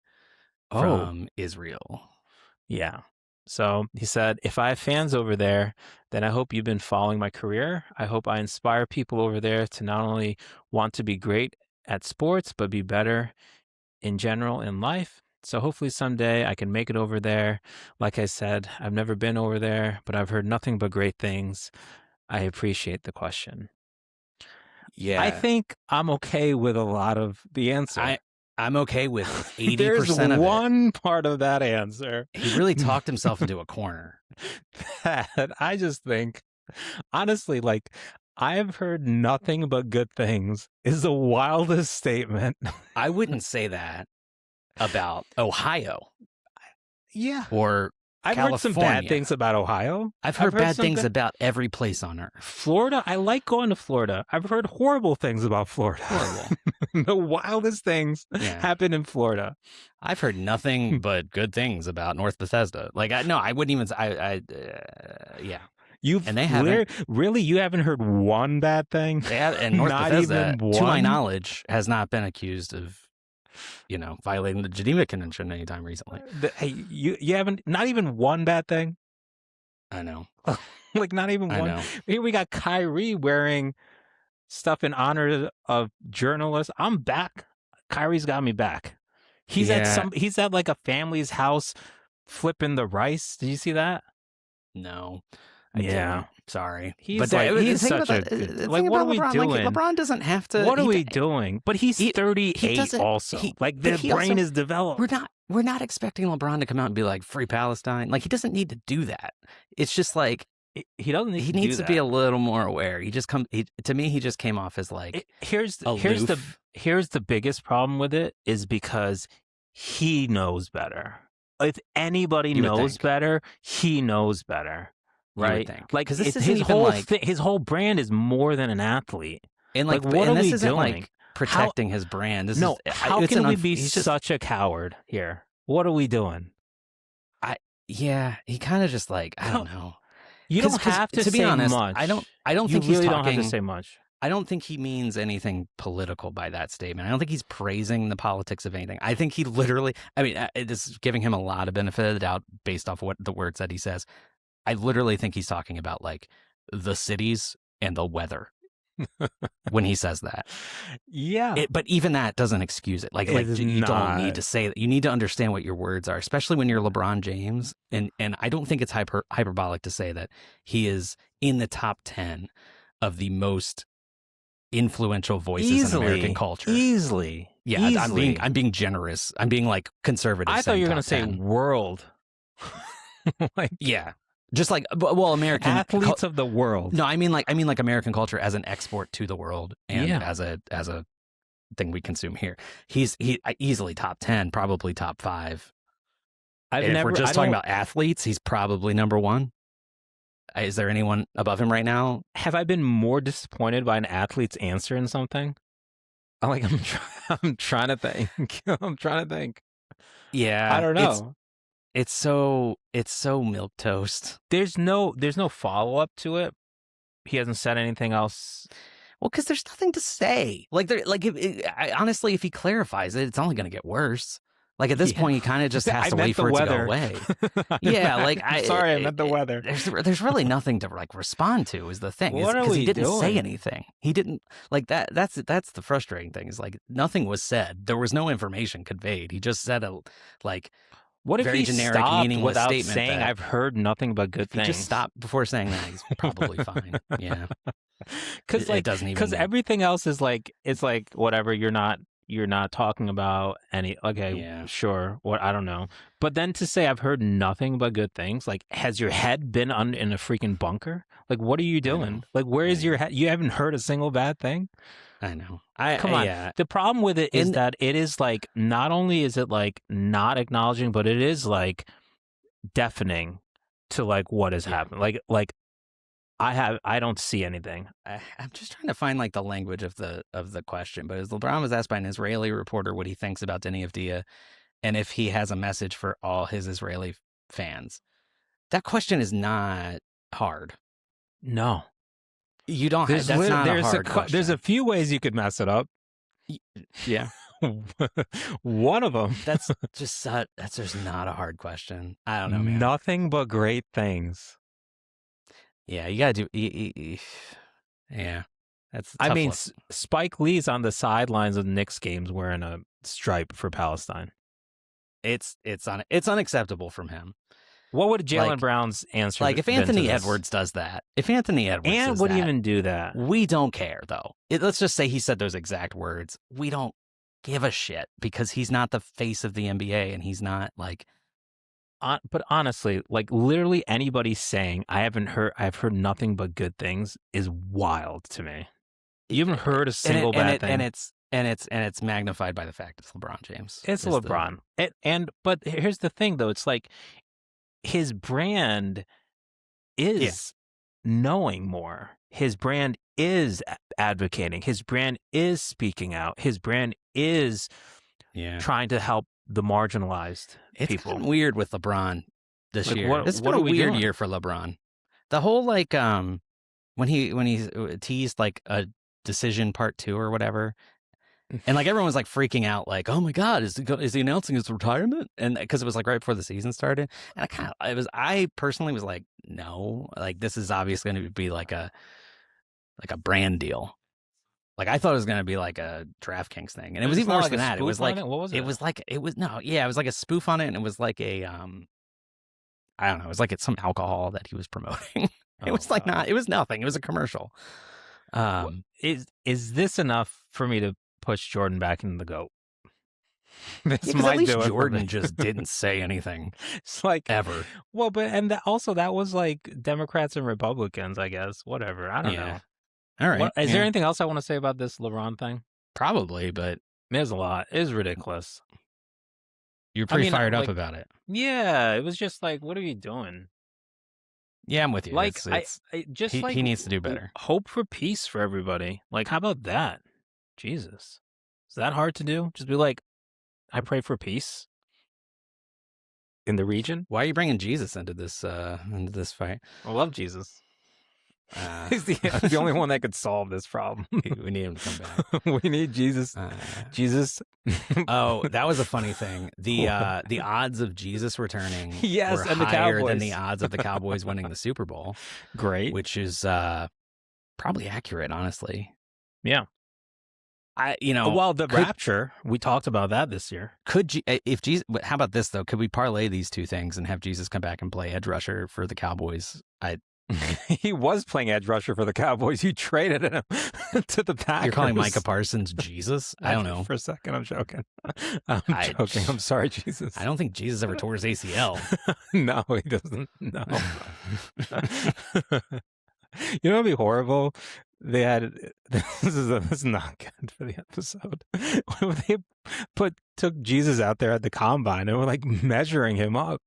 from Israel. Yeah. So he said, if I have fans over there, then I hope you've been following my career. I hope I inspire people over there to not only want to be great at sports, but be better in general in life. So hopefully someday I can make it over there. Like I said, I've never been over there, but I've heard nothing but great things. I appreciate the question. Yeah. I think I'm okay with a lot of the answer. I'm okay with 80% There's of it. one part of that answer. He really talked himself into a corner. That I just think, honestly, like, I've heard nothing but good things is the wildest statement. I wouldn't say that about Ohio. Yeah. Or I've heard some bad California. things about Ohio. I've heard bad some things about every place on earth. Florida, I like going to Florida. I've heard horrible things about Florida. Horrible. The wildest things happen in Florida. I've heard nothing but good things about North Bethesda. Like, I wouldn't even. Yeah. And they haven't really. You haven't heard one bad thing. They have, and North Not Bethesda, even to my one? knowledge, has not been accused of, violating the Geneva Convention anytime recently. Hey, you haven't, not even one bad thing. I know. Like, not even I one. know. Here we got Kyrie wearing stuff in honor of journalists. I'm back. Kyrie's got me back. He's at like a family's house flipping the rice. Did you see that? No. I Yeah. didn't. Sorry. He's But like, he's think such a about good, the like, thing what are about we LeBron, doing? Like, LeBron doesn't have to. What are we doing? But he's 38 doesn't- also. Like, but the he brain also- is developed. We're not expecting LeBron to come out and be like, free Palestine. Like, he doesn't need to do that. It's just like, He doesn't need he to needs do to be that. a little more aware. To me, he just came off as like, Here's aloof. the biggest problem with it is because he knows better. If anybody You would knows think. better, he knows better. You would Right? think. Like, 'Cause this his isn't even whole like- his whole brand is more than an athlete. and like, like, what and are this we isn't doing? like protecting his brand. This No, is, how it's can an we be he's just- such a coward here? What are we doing? Yeah, he kind of just like, I don't know. You 'Cause- don't 'cause have to be say honest, much. I don't You think he's really talking. don't have to say much. I don't think he means anything political by that statement. I don't think he's praising the politics of anything. I think he literally, this is giving him a lot of benefit of the doubt based off what the words that he says. I literally think he's talking about like the cities and the weather when he says that. Yeah. But even that doesn't excuse it. Like It is you don't not. need to say that. You need to understand what your words are, especially when you're LeBron James. And I don't think it's hyperbolic to say that he is in the top 10 of the most influential voices in American culture. Easily. Yeah, Easily. I'm being generous. I'm being like conservative. I thought you were going going to say world. Like, yeah, just like American athletes of the world. No, I mean like American culture as an export to the world and Yeah. as a thing we consume here. He's easily top 10, probably top 5. If we're just talking about athletes, he's probably number 1. Is there anyone above him right now? Have I been more disappointed by an athlete's answer in something? I'm trying to think. I'm trying to think. Yeah, I don't know. It's so milquetoast. There's no follow up to it. He hasn't said anything else. Well, because there's nothing to say. Honestly, if he clarifies it, it's only going to get worse. Like at this point, he kind of just has to wait for it to go away. Yeah, sorry, I meant the weather. There's really nothing to like respond to. Is the thing? What are Because he we didn't say doing? anything. He didn't like that. That's the frustrating thing. Is like nothing was said. There was no information conveyed. He just said What if very he generic, stopped meaningless without statement saying that- I've heard nothing but good If he things? just stopped before saying that, he's probably fine. Yeah, Because it doesn't even. everything else is like, it's like whatever. You're not talking about any. Okay, Yeah. sure. What, I don't know. But then to say I've heard nothing but good things, like, has your head been in a freaking bunker? Like, what are you doing? know. Like, where is I your head? You haven't heard a single bad thing? I know. Come on. Yeah. The problem with it is And- that it is like, not only is it like not acknowledging, but it is like deafening to like what has happened. Like I don't see anything. I'm just trying to find like the language of the question. But as LeBron was asked by an Israeli reporter what he thinks about Denny Avdia, and if he has a message for all his Israeli fans, That question is not hard. No. You don't have, that's not a hard question. There's a few ways you could mess it up. Yeah. One of them. That's just not a hard question. I don't know, man. Nothing but great things. Yeah, you gotta do. Yeah, that's. I mean, Spike Lee's on the sidelines of Knicks games wearing a stripe for Palestine. It's unacceptable from him. What would Jaylen Brown's answer? Like if Anthony Edwards does that, and would even do that, we don't care though. Let's just say he said those exact words. We don't give a shit because he's not the face of the NBA, and he's not like. But honestly, like literally anybody saying I've heard nothing but good things is wild to me. You haven't heard a single bad thing, and it's magnified by the fact it's LeBron James. It's LeBron, but here's the thing though. It's like his brand is knowing more. His brand is advocating. His brand is speaking out. His brand is trying to help the marginalized people. It's weird with LeBron this year. It's been what a weird doing? year for LeBron. The whole when he teased like a decision part 2 or whatever, and like everyone was like freaking out, like, oh my god, is he announcing his retirement? And because it was like right before the season started, and I personally was like, no, like this is obviously going to be like a brand deal. Like I thought it was gonna be like a DraftKings thing, and it was even worse than that. It was like what was it? It was like a spoof on it, and it was like a I don't know. It was like some alcohol that he was promoting. It was like it was nothing. It was a commercial. Is this enough for me to push Jordan back into the GOAT? This might at least Jordan just didn't say anything. It's like ever. Well, but also that was like Democrats and Republicans, I guess. Whatever. I don't know. All right. Is there anything else I want to say about this LeBron thing? Probably, but there's a lot. It's ridiculous. You're pretty fired up about it. Yeah, it was just like, what are you doing? Yeah, I'm with you. Like, he needs to do better. Hope for peace for everybody. Like, how about that? Jesus, is that hard to do? Just be like, I pray for peace in the region. Why are you bringing Jesus into this fight? I love Jesus. He's the only one that could solve this problem. We need him to come back. We need Jesus. Jesus. Oh, that was a funny thing. The odds of Jesus returning were and higher than the odds of the Cowboys winning the Super Bowl. Great. Which is probably accurate, honestly. Yeah. The rapture, we talked about that this year. How about this though? Could we parlay these two things and have Jesus come back and play edge rusher for the Cowboys? He was playing edge rusher for the Cowboys. You traded him to the Packers. You're calling Micah Parsons Jesus? I don't know. For a second, I'm joking. I'm joking. I'm sorry, Jesus. I don't think Jesus ever tore his ACL. No, he doesn't. No. You know what'd be horrible? They had this is not good for the episode. They took Jesus out there at the combine and were like measuring him up.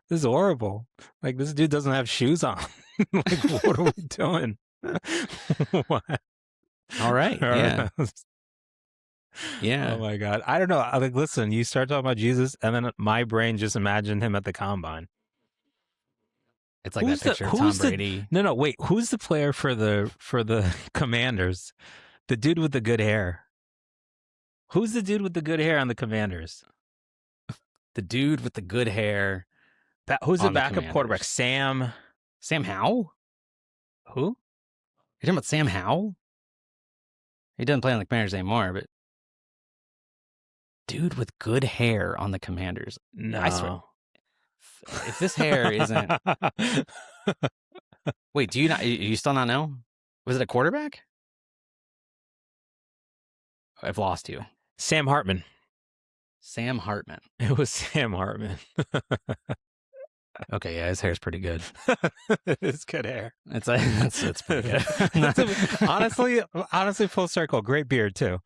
This is horrible. Like this dude doesn't have shoes on. Like what are we doing? What? All right. Yeah. Yeah. Oh my God. I don't know. Like, listen, you start talking about Jesus, and then my brain just imagined him at the combine. It's like that picture of Tom Brady. No, wait. Who's the player for the Commanders? The dude with the good hair. Who's the dude with the good hair on the Commanders? The dude with the good hair. Who's the backup quarterback? Sam Howell? Who? You're talking about Sam Howell? He doesn't play on the Commanders anymore, but dude with good hair on the Commanders. No. I swear. If this hair isn't... Wait, do you still not know? Was it a quarterback? I've lost you. Sam Hartman. Sam Hartman. It was Sam Hartman. Okay, yeah, his hair's pretty good. It's good hair. It's pretty good. honestly, full circle. Great beard too.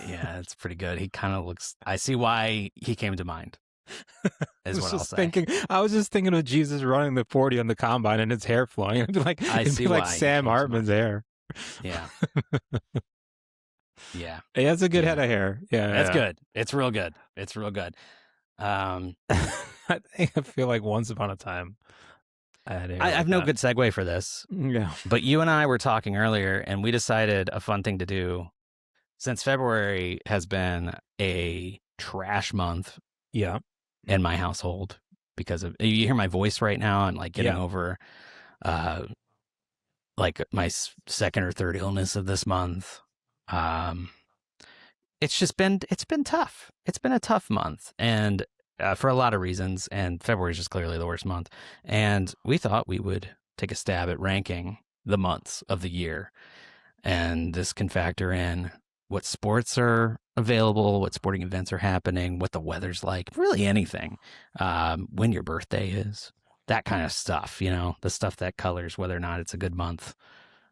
Yeah, it's pretty good. He kind of looks. I see why he came to mind. Is what I'll say. I was just thinking of Jesus running the 40 on the combine and his hair flowing. It'd be like Sam Hartman's hair. Yeah. Yeah. He has a good head of hair. Yeah. That's good. It's real good. It's real good. I feel like once upon a time I have no good segue for this. Yeah. But you and I were talking earlier, and we decided a fun thing to do. Since February has been a trash month Yeah. in my household because of, you hear my voice right now and like getting over like my second or third illness of this month. It's been tough. It's been a tough month, and for a lot of reasons, and February is just clearly the worst month. And we thought we would take a stab at ranking the months of the year. And this can factor in what sports are available, what sporting events are happening, what the weather's like, really anything, when your birthday is, that kind of stuff, the stuff that colors whether or not it's a good month,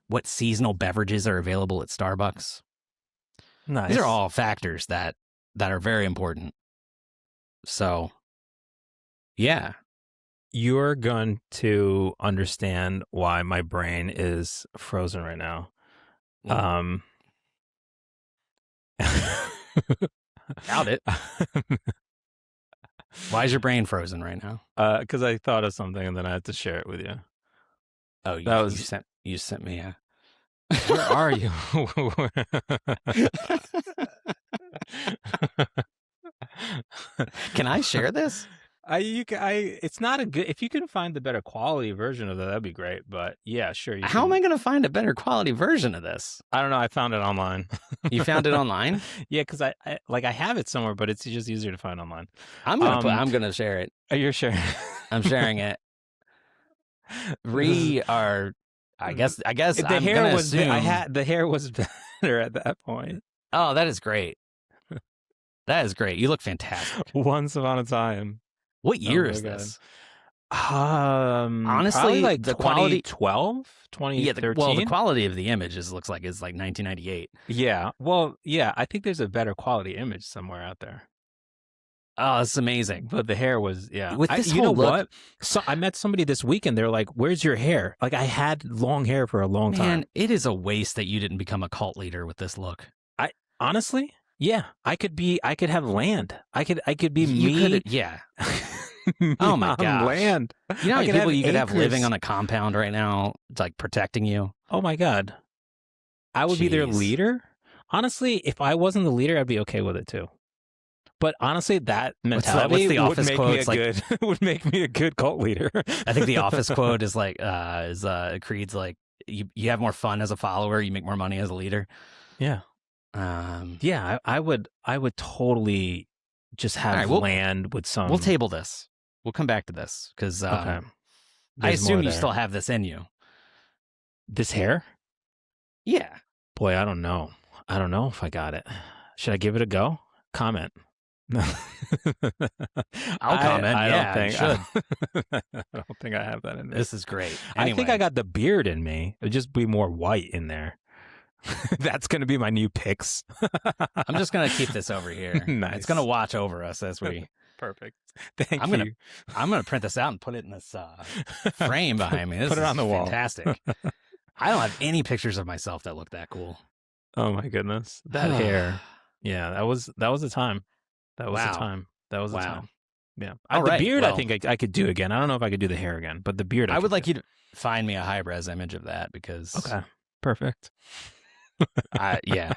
what seasonal beverages are available at Starbucks. Nice. These are all factors that are very important. So, yeah. You're going to understand why my brain is frozen right now. Doubt it. Why is your brain frozen right now? Because I thought of something and then I had to share it with you. Oh, you sent me a. Where are you? Can I share this? It's not a good. If you can find the better quality version of that'd be great. But yeah, sure. How am I going to find a better quality version of this? I don't know. I found it online. You found it online? Yeah, because I have it somewhere, but it's just easier to find online. I'm gonna share it. Oh, you're sharing? I'm sharing it. I guess the hair was. The hair was better at that point. Oh, that is great. That is great. You look fantastic. Once upon a time. What year is this? Honestly, like the quality 2012, 2013. Yeah, well, the quality of the images looks like it's like 1998. Yeah. Well, yeah, I think there's a better quality image somewhere out there. Oh, that's amazing. But the hair was, yeah. With this you know look, what? So I met somebody this weekend. They're like, "Where's your hair?" Like I had long hair for a long time. Man, it is a waste that you didn't become a cult leader with this look. Honestly, yeah, I could have land. I could be me. Yeah. Oh my god, land. You know how many people you could have living on a compound right now, like protecting you? Oh my god, I would be their leader. Honestly, if I wasn't the leader, I'd be okay with it too. But honestly, that mentality would make me a good cult leader. I think the office quote is like, Creed's like, you have more fun as a follower, you make more money as a leader. Yeah. Yeah, I would totally just have land with some. We'll table this. We'll come back to this because I assume you still have this in you. This hair? Yeah. Boy, I don't know. I don't know if I got it. Should I give it a go? Comment. I'll comment. I don't think I have that in me. This is great. Anyway. I think I got the beard in me. It'd just be more white in there. That's going to be my new picks. I'm just going to keep this over here. Nice. It's going to watch over us as we. Perfect. Thank you. I'm going to print this out and put it in this frame behind me. Put it on the wall. Fantastic. I don't have any pictures of myself that look that cool. Oh my goodness. That hair. Yeah, that was a time. That was a time. That was a time. Yeah. The beard, I think I could do again. I don't know if I could do the hair again, but the beard, I would like you to find me a high-res image of that because. Okay. Perfect. Yeah.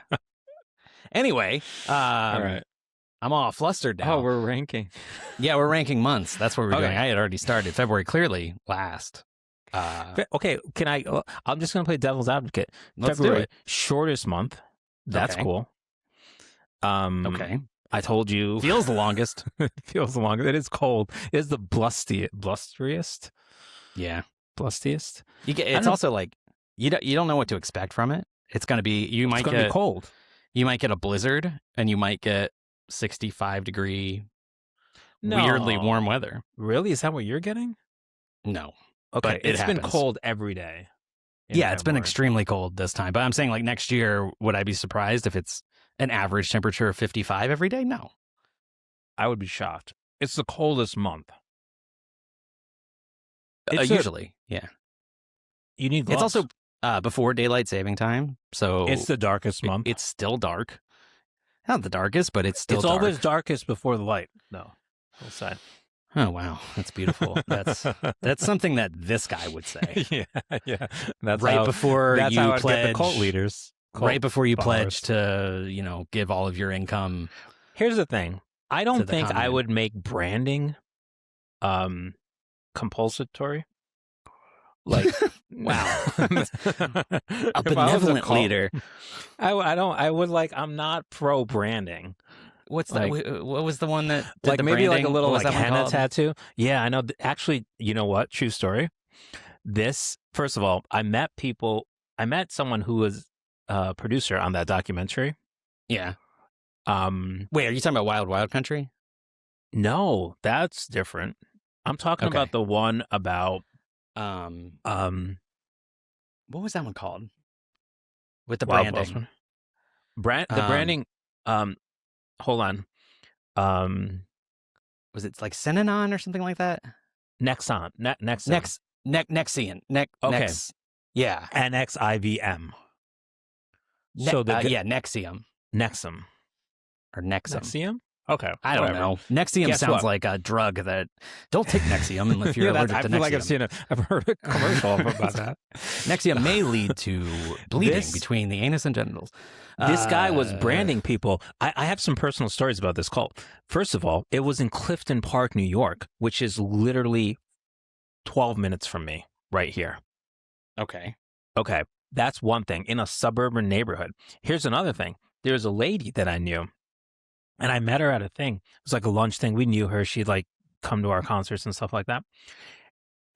Anyway, all right. I'm all flustered now. Oh, we're ranking. Yeah, we're ranking months. That's what we're doing. I had already started. February clearly last. Okay, can I? I'm just going to play devil's advocate. Let's February, do it. Shortest month. That's cool. Okay. I told you. Feels the longest. Feels the longest. It is cold. It is the blusteriest. Yeah. Blustiest. It's also like you don't know what to expect from it. It's going to be it's going to be cold. You might get a blizzard, and you might get 65-degree, weirdly warm weather. Really? Is that what you're getting? No. Okay. It's been cold every day. Yeah, it's been extremely cold this time. But I'm saying, like, next year, would I be surprised if it's an average temperature of 55 every day? No. I would be shocked. It's the coldest month. Usually, yeah. You need gloves. It's also before daylight saving time, so it's the darkest month. It's still dark. Not the darkest, but it's still dark. Always darkest before the light, though. Full side. Oh wow, that's beautiful. That's something that this guy would say. yeah. That's right before that's you how I'd pledge get the cult leaders. right before you followers. pledge to give all of your income. Here's the thing. I to don't the think I commune. would make branding compulsory. Like Wow. a A benevolent leader. I would like. I'm not pro branding. What's Like- that? What was the one that did Like the maybe like a branding? little What was like that one henna called? tattoo. Yeah, I know. Actually, you know what? True story. This, first of all, I met someone who was a producer on that documentary. Yeah. Wait, are you talking about Wild Wild Country? No, that's different. I'm talking Okay. about the one about What was that one called? With the Wild branding. West. The branding. Hold on. Was it like Synanon or something like that? Nexon. Nexian. Okay. Yeah. NXIVM. So the yeah, Nexium Nexum. or Nexum. Nexium? Okay. I don't whatever. know. Nexium Guess sounds what? like a drug that don't take Nexium if you're Yeah, allergic I to feel Nexium. like I've heard a commercial about that. Nexium may lead to bleeding This- between the anus and genitals. This guy was branding people. I have some personal stories about this cult. First of all, it was in Clifton Park, New York, which is literally 12 minutes from me right here. Okay. Okay, that's one thing, in a suburban neighborhood. Here's another thing. There's a lady that I knew, and I met her at a thing. It was like a lunch thing. We knew her. She'd like come to our concerts and stuff like that.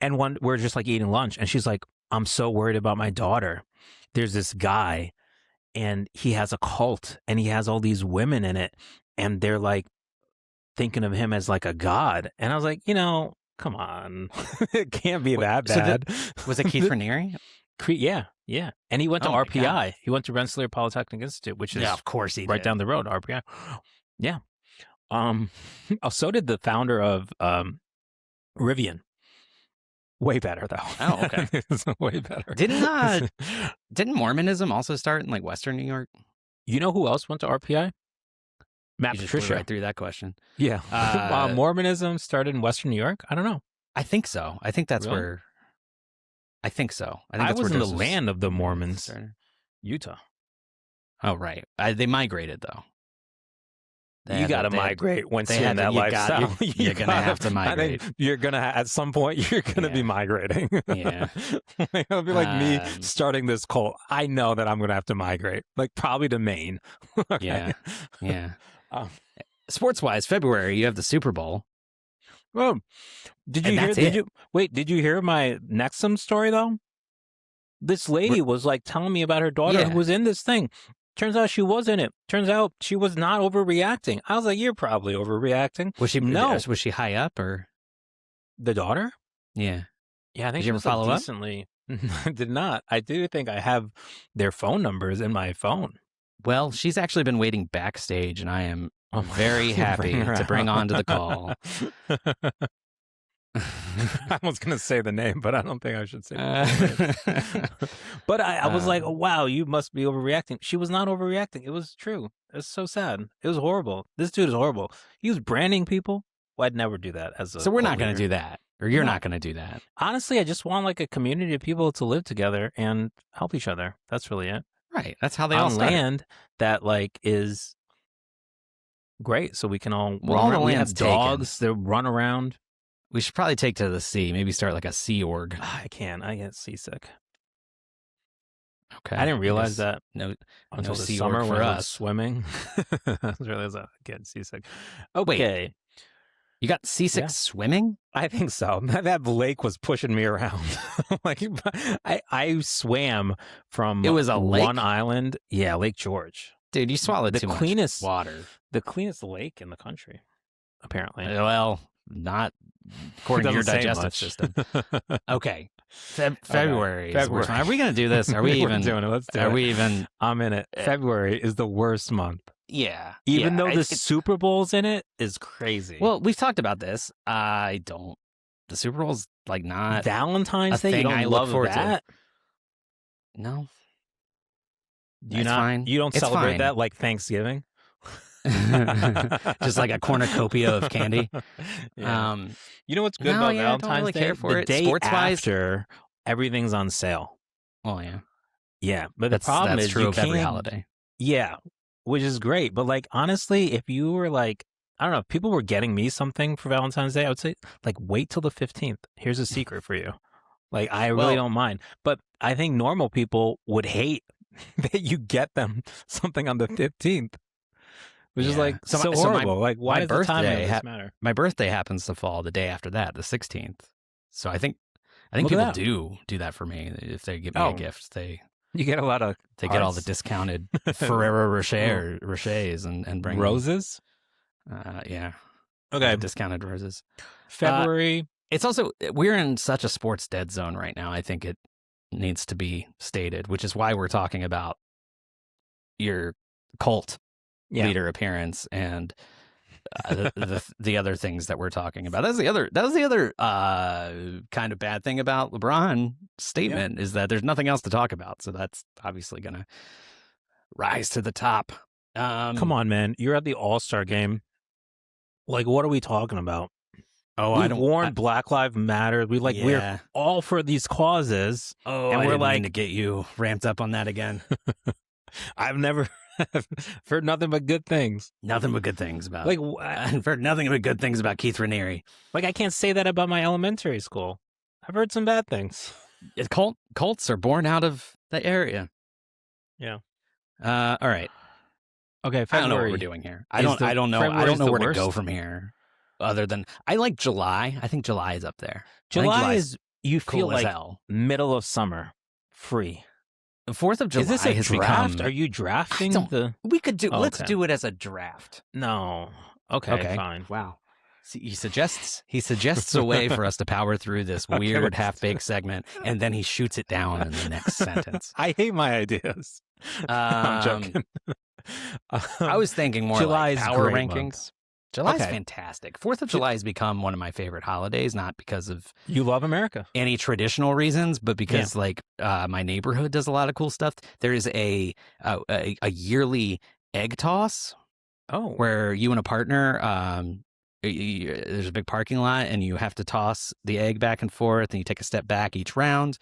And we're just like eating lunch, and she's like, I'm so worried about my daughter. There's this guy, and he has a cult, and he has all these women in it, and they're like thinking of him as like a god. And I was like, come on. It can't be that so bad. Was it Keith Raniere? Yeah. And he went to Oh my RPI. God. He went to Rensselaer Polytechnic Institute, which is Yeah, of course he right did. down the road, RPI. Yeah. So did the founder of Rivian. Way better though. Oh, okay. It's way better. Didn't Mormonism also start in like Western New York? You know who else went to RPI? Matt You just blew Patricia. right through that question. Yeah. Uh, Mormonism started in Western New York? I don't know. I think so. I think that's Really? where. I think so. I think I that's was where in the Joseph land of the Smith Mormons. started. Utah. Oh right, they migrated though. You got to migrate once they you're in had that to- you got- lifestyle. you're gonna have to I think migrate. you're gonna at some point you're gonna be Yeah. migrating. Yeah. It'll be like me Um, starting this cult. I know that I'm gonna have to migrate, like probably to Maine. Okay. Yeah. Um, Sports wise, February you have the Super Bowl. well, did you And hear? that's Did it. you wait? Did you hear my Nexum story though? This lady was like telling me about her daughter Yeah. who was in this thing. Turns out she was in it. Turns out she was not overreacting. I was like, you're probably overreacting. Was she No. Was she high up or? The daughter? Yeah. Yeah, I think Did she you ever was like follow up? decently. I did not. I do think I have their phone numbers in my phone. Well, she's actually been waiting backstage, and I am very happy Bring her to bring out. on to the call. I was going to say the name, but I don't think I should say the name. But I was like, oh, wow, you must be overreacting. She was not overreacting. It was true. It's so sad. It was horrible. This dude is horrible. He was branding people. Well, I'd never do that as a So we're not cult going to leader. do that, or you're No. not going to do that. Honestly, I just want like a community of people to live together and help each other. That's really it. Right. That's how they all On started. land that like is great, so we can all Well, roam all the around. We have land's taken. dogs that run around. We should probably take to the sea. Maybe start like a sea org. I can't. I get seasick. Okay. I didn't realize guess that No. until the Sea Org summer for when I was us. swimming. I realized I get seasick. Okay, You got seasick Yeah. swimming? I think so. That lake was pushing me around. Like I swam from It was a lake? one island. Yeah, Lake George. Dude, you swallowed The too cleanest- much water. The cleanest lake in the country, apparently. Well, not according to your Doesn't say digestive much. system. Okay. February. is the worst February. month. Are we going to do this? Are we We're even doing it. Let's do Are it. we even I'm in it. February is the worst month. Yeah. Even yeah, though the it's- Super Bowl's in it is crazy. Well, we've talked about this. I don't. The Super Bowl's like not. Valentine's a Day, you thing don't I look love forward to. that? No. Do you It's not? fine. You don't It's celebrate fine. that like Thanksgiving? Just like a cornucopia of candy. Yeah. You know what's good No, about yeah, I don't Valentine's really Day? care for the it. day Sports-wise- after, everything's on sale. Oh yeah, Yeah, but the that's problem is true you of every can't. holiday. Yeah, which is great. But like honestly, if you were like, I don't know, if people were getting me something for Valentine's Day, I would say like wait till the 15th. Here's a secret for you. Like I really Well- don't mind. But I think normal people would hate that you get them something on the 15th. Which is Yeah. like So so my- so my- horrible. Like why my does the timing birthday of this matter? My birthday happens to fall the day after that, the 16th. So I think Look at people that. do that for me. If they give me Oh. a gift, they You get a lot of get all the hearts. discounted Ferrero Rochers and bring roses. yeah, Okay, the discounted roses. February. It's also, we're in such a sports dead zone right now. I think it needs to be stated, which is why we're talking about your cult leader appearance and the other things that we're talking about. That was the other kind of bad thing about LeBron's statement is that there's nothing else to talk about. So that's obviously going to rise to the top. Come on, man! You're at the All-Star game. Like, what are we talking about? Oh, We've I don't warned Black Lives Matter. We're all for these causes. Oh, and I we're didn't like mean to get you ramped up on that again. I've never heard nothing but good things. Nothing but good things about Like, I've heard nothing but good things about Keith Raniere. like I can't say that about my elementary school. I've heard some bad things. Cults are born out of the area. Yeah. All right. Okay, I don't know what February. we're doing here. is the- I don't know February's the where to go worst. from here. Other than I like July. I think July is up there. I think July July's is you feel cool as like hell. middle of summer, free. The 4th of July is this a has draft? become. Are you drafting don't- the? We could do. Oh, Let's okay. do it as a draft. No. Okay, Okay. fine. Wow. See, he suggests a way for us to power through this weird let's- half-baked segment, and then he shoots it down in the next sentence. I hate my ideas. I'm joking. I was thinking more July like is power great rankings. month. July's Okay. fantastic. 4th of July has become one of my favorite holidays, not because of You love America. any traditional reasons, but because my neighborhood does a lot of cool stuff. There is a yearly egg toss Oh, where you and a partner, there's a big parking lot and you have to toss the egg back and forth and you take a step back each round.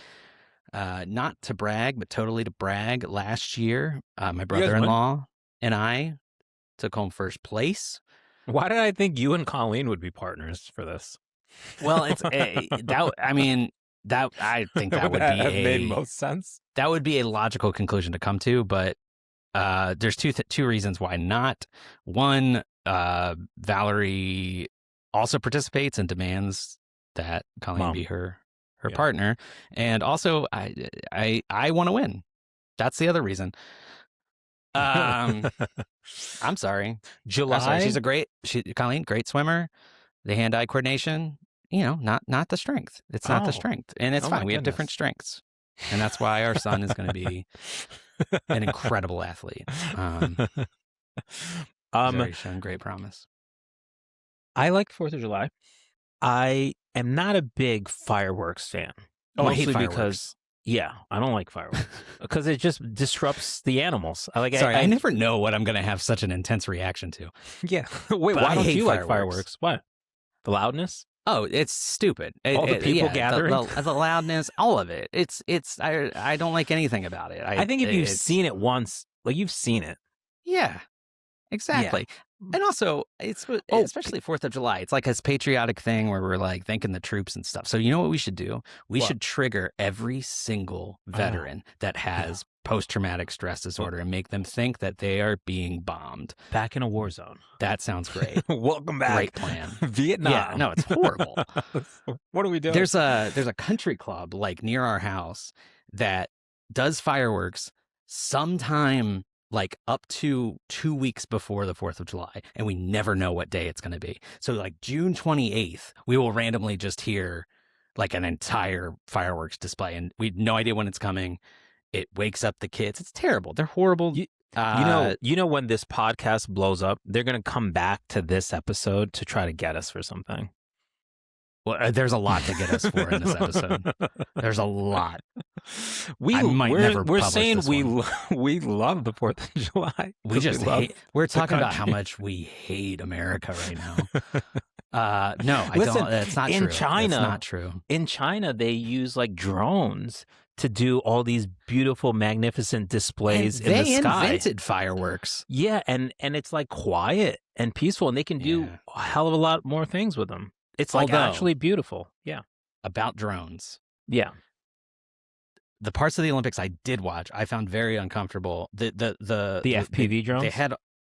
Not to brag, but totally to brag. Last year, my brother-in-law and I took home first place. why did I think you and Colleen would be partners for this? Well, it's that. I mean, that I think that would have be made most sense. that would be a logical conclusion to come to. But there's two reasons why not. One, Valerie also participates and demands that Colleen Mom. be her Yeah. partner, and also I want to win. That's the other reason. I'm sorry. July. I'm sorry. Colleen, great swimmer. The hand-eye coordination, not the strength. It's not the Oh. strength, and it's Oh fine. my We have different goodness. strengths, and that's why our son is going to be an incredible athlete. He's shown great promise. I like 4th of July. I am not a big fireworks fan. Oh, I hate Mostly fireworks. because I don't like fireworks because it just disrupts the animals. Sorry, I never know what I'm going to have such an intense reaction to. Yeah. Wait, But why I don't hate you like fireworks. fireworks? What? The loudness? Oh, it's stupid. All the people gathering? the loudness, all of it. I don't like anything about it. I think if you've seen it once, like you've seen it. Yeah, exactly. And also, it's especially 4th of July. It's like this patriotic thing where we're like thanking the troops and stuff. So you know what we should do? We What? should trigger every single veteran that has post-traumatic stress disorder and make them think that they are being bombed. Back in a war zone. That sounds great. Welcome back. Great plan. Vietnam. Yeah, no, it's horrible. What are we doing? There's a country club like near our house that does fireworks sometime like up to 2 weeks before the 4th of July, and we never know what day it's going to be. So like June 28th, we will randomly just hear like an entire fireworks display, and we have no idea when it's coming. It wakes up the kids. It's terrible. They're horrible. You know when this podcast blows up, they're going to come back to this episode to try to get us for something. Well, there's a lot to get us for in this episode. There's a lot. We're saying we love the 4th of July. We just hate. We're talking about how much we hate America right now. No, Listen, don't. That's not in true. China, That's not true. In China, they use like drones to do all these beautiful, magnificent displays in the sky. They invented fireworks. Yeah, and it's like quiet and peaceful, and they can do a hell of a lot more things with them. It's like actually beautiful. Yeah. About drones. Yeah. The parts of the Olympics I did watch, I found very uncomfortable. The FPV drones?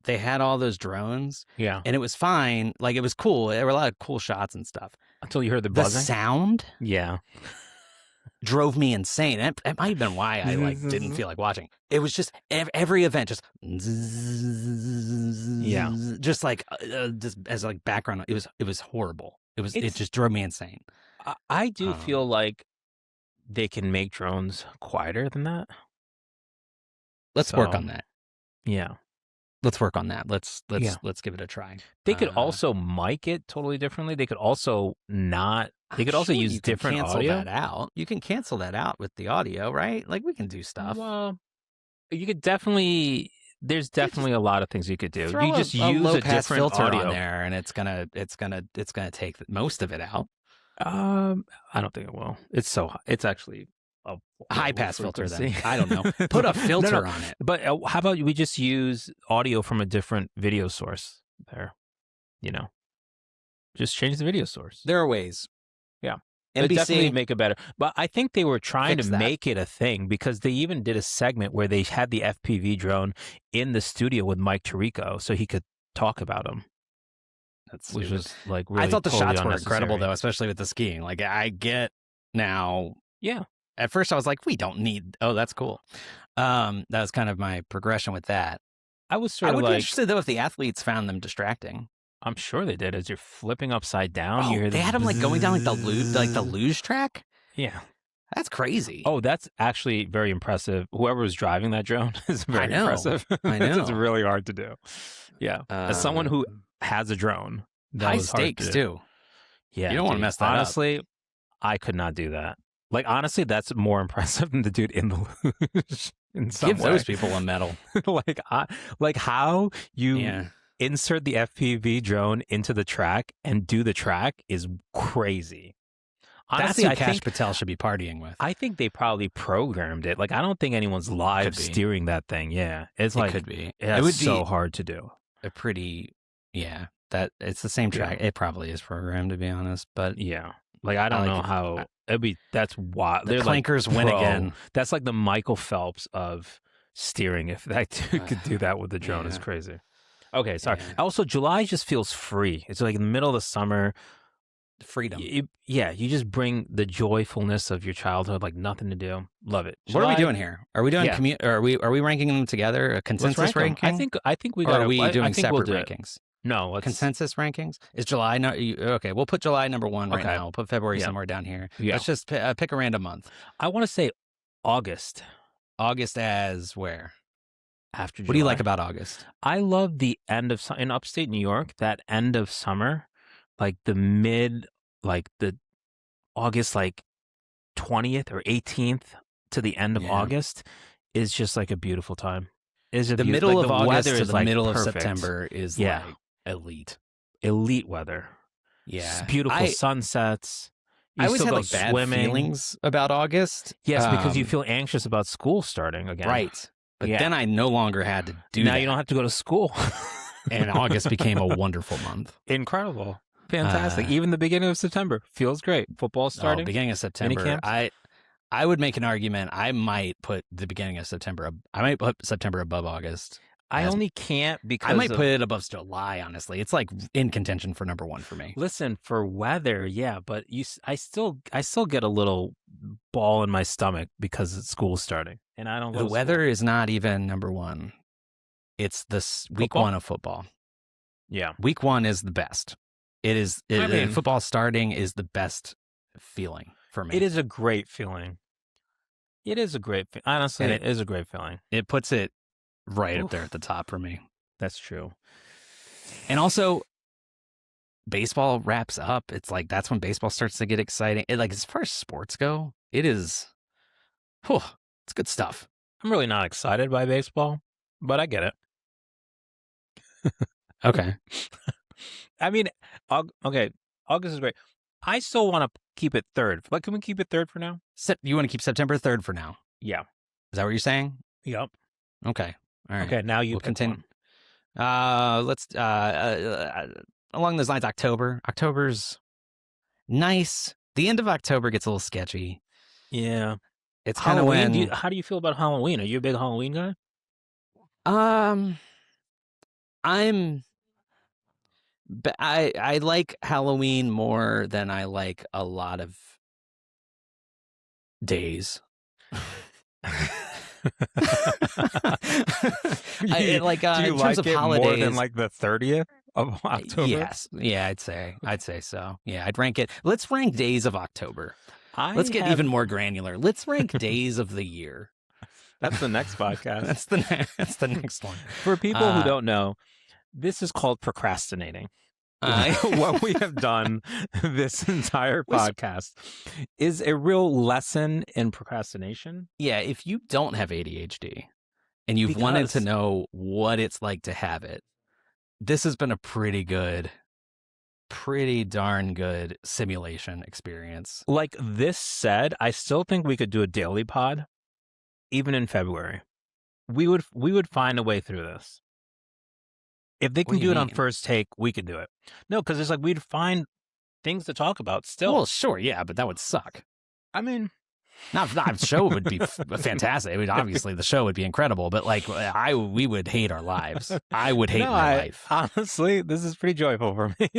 They had all those drones. Yeah. And it was fine. Like, it was cool. There were a lot of cool shots and stuff. Until you heard the buzzing. The sound Yeah. drove me insane. It might have been why I didn't feel like watching. It was just every event just just like just as like background. It was horrible. It just drove me insane. I do feel like they can make drones quieter than that. Let's work on that. Yeah. Let's work on that. Let's give it a try. They could also mic it totally differently. They could also not. They could also use different audio. That out. You can cancel that out with the audio, right? Like, we can do stuff. Well, you could definitely. There's definitely a lot of things you could do. You just use use a a different filter audio on there, and it's gonna take most of it out. I don't think it will. It's actually a high pass filter. Then frequency. I don't know. Put a filter on it. But how about we just use audio from a different video source there? Just change the video source. There are ways. Yeah. NBC, definitely make it better. But I think they were trying to that. make it a thing because they even did a segment where they had the FPV drone in the studio with Mike Tirico so he could talk about them. Which was like really I thought the totally shots were unnecessary. incredible, though, especially with the skiing. Like, I get now. Yeah. At first, I was like, we don't need. Oh, that's cool. That was kind of my progression with that. I was sort I of would like, be interested, though, if the athletes found them distracting. I'm sure they did. As you're flipping upside down, you hear they had them like going down like the luge track. Yeah. That's crazy. Oh, that's actually very impressive. Whoever was driving that drone is very impressive. I know. It's really hard to do. Yeah. As someone who has a drone, that high was hard stakes to do. too. Yeah. You don't want to mess that up. Honestly, I could not do that. Like, honestly, that's more impressive than the dude in the luge in some Give way. those people a medal. like how you insert the FPV drone into the track and do the track is crazy. Honestly, That's who Kash Patel should be partying with. I think they probably programmed it. Like, I don't think anyone's live steering that thing. Yeah. It's like, could be. It would be so hard to do. A pretty, that it's the same track. Yeah. It probably is programmed, to be honest. But yeah. Like, I don't know how it'd be. That's why the clankers win again. That's like the Michael Phelps of steering. If that dude could do that with the drone, it's crazy. Okay, sorry. Yeah. Also, July just feels free. It's like in the middle of the summer. Freedom. You just bring the joyfulness of your childhood, like nothing to do. Love it. July, what are we doing here? Are we doing are we ranking them together? A consensus ranking? I think we got. Are we doing separate rankings? No, consensus rankings. Is July okay? We'll put July number 1 right now. We'll put February somewhere down here. Yeah. Let's just pick a random month. I want to say August. August as where? After July. What do you like about August? I love the end of in upstate New York. That end of summer, like the the August 20th or 18th to the end of August is just like a beautiful time. The middle of August to the middle of September is like elite weather. Yeah, just beautiful sunsets. I always had bad feelings about August. Yes, because you feel anxious about school starting again. Right. But then I no longer had to do that. Now you don't have to go to school. And August became a wonderful month. Incredible. Fantastic. Even the beginning of September feels great. Football starting. Beginning of September. I would make an argument. I might put the beginning of September. I might put September above August. I only can't because I might put it above July. Honestly, it's like in contention for number 1 for me. Listen, for weather, but I still get a little ball in my stomach because school's starting, and I don't. The weather is not even number 1. It's week 1 of football. Yeah, week 1 is the best. It is. Football starting is the best feeling for me. It is a great feeling. It is a great. Honestly, it is a great feeling. It puts it right up there at the top for me. That's true. And also, baseball wraps up, it's like that's when baseball starts to get exciting. Like as far as sports go, it is, it's good stuff. I'm really not excited by baseball, but I get it. Okay. I mean, okay, August is great. I still want to keep it third. But can we keep it third for now? You want to keep September 3rd for now? Yeah. Is that what you're saying? Yep. Okay. All right. Okay, now you We'll pick continue. one. Let's along those lines. October's nice. The end of October gets a little sketchy. Yeah. It's kind of when. How do you feel about Halloween? Are you a big Halloween guy? I like Halloween more than I like a lot of days. Do you in terms like of it holidays, more than like the 30th of October? Yes, yeah, I'd say so. Yeah, I'd rank it. Let's rank days of October. Let's get even more granular. Let's rank days of the year. That's the next podcast. That's the next one. For people who don't know, this is called procrastinating. What we have done this entire podcast is a real lesson in procrastination. Yeah, if you don't have ADHD and you've wanted to know what it's like to have it, this has been a pretty darn good simulation experience. Like this said, I still think we could do a daily pod, even in February. We would find a way through this. If they can do it on first take, we could do it. No, because it's like we'd find things to talk about still. Well, sure, yeah, but that would suck. I mean, the show would be fantastic. I mean, obviously, the show would be incredible, but like, we would hate our lives. I would hate my life. Honestly, this is pretty joyful for me.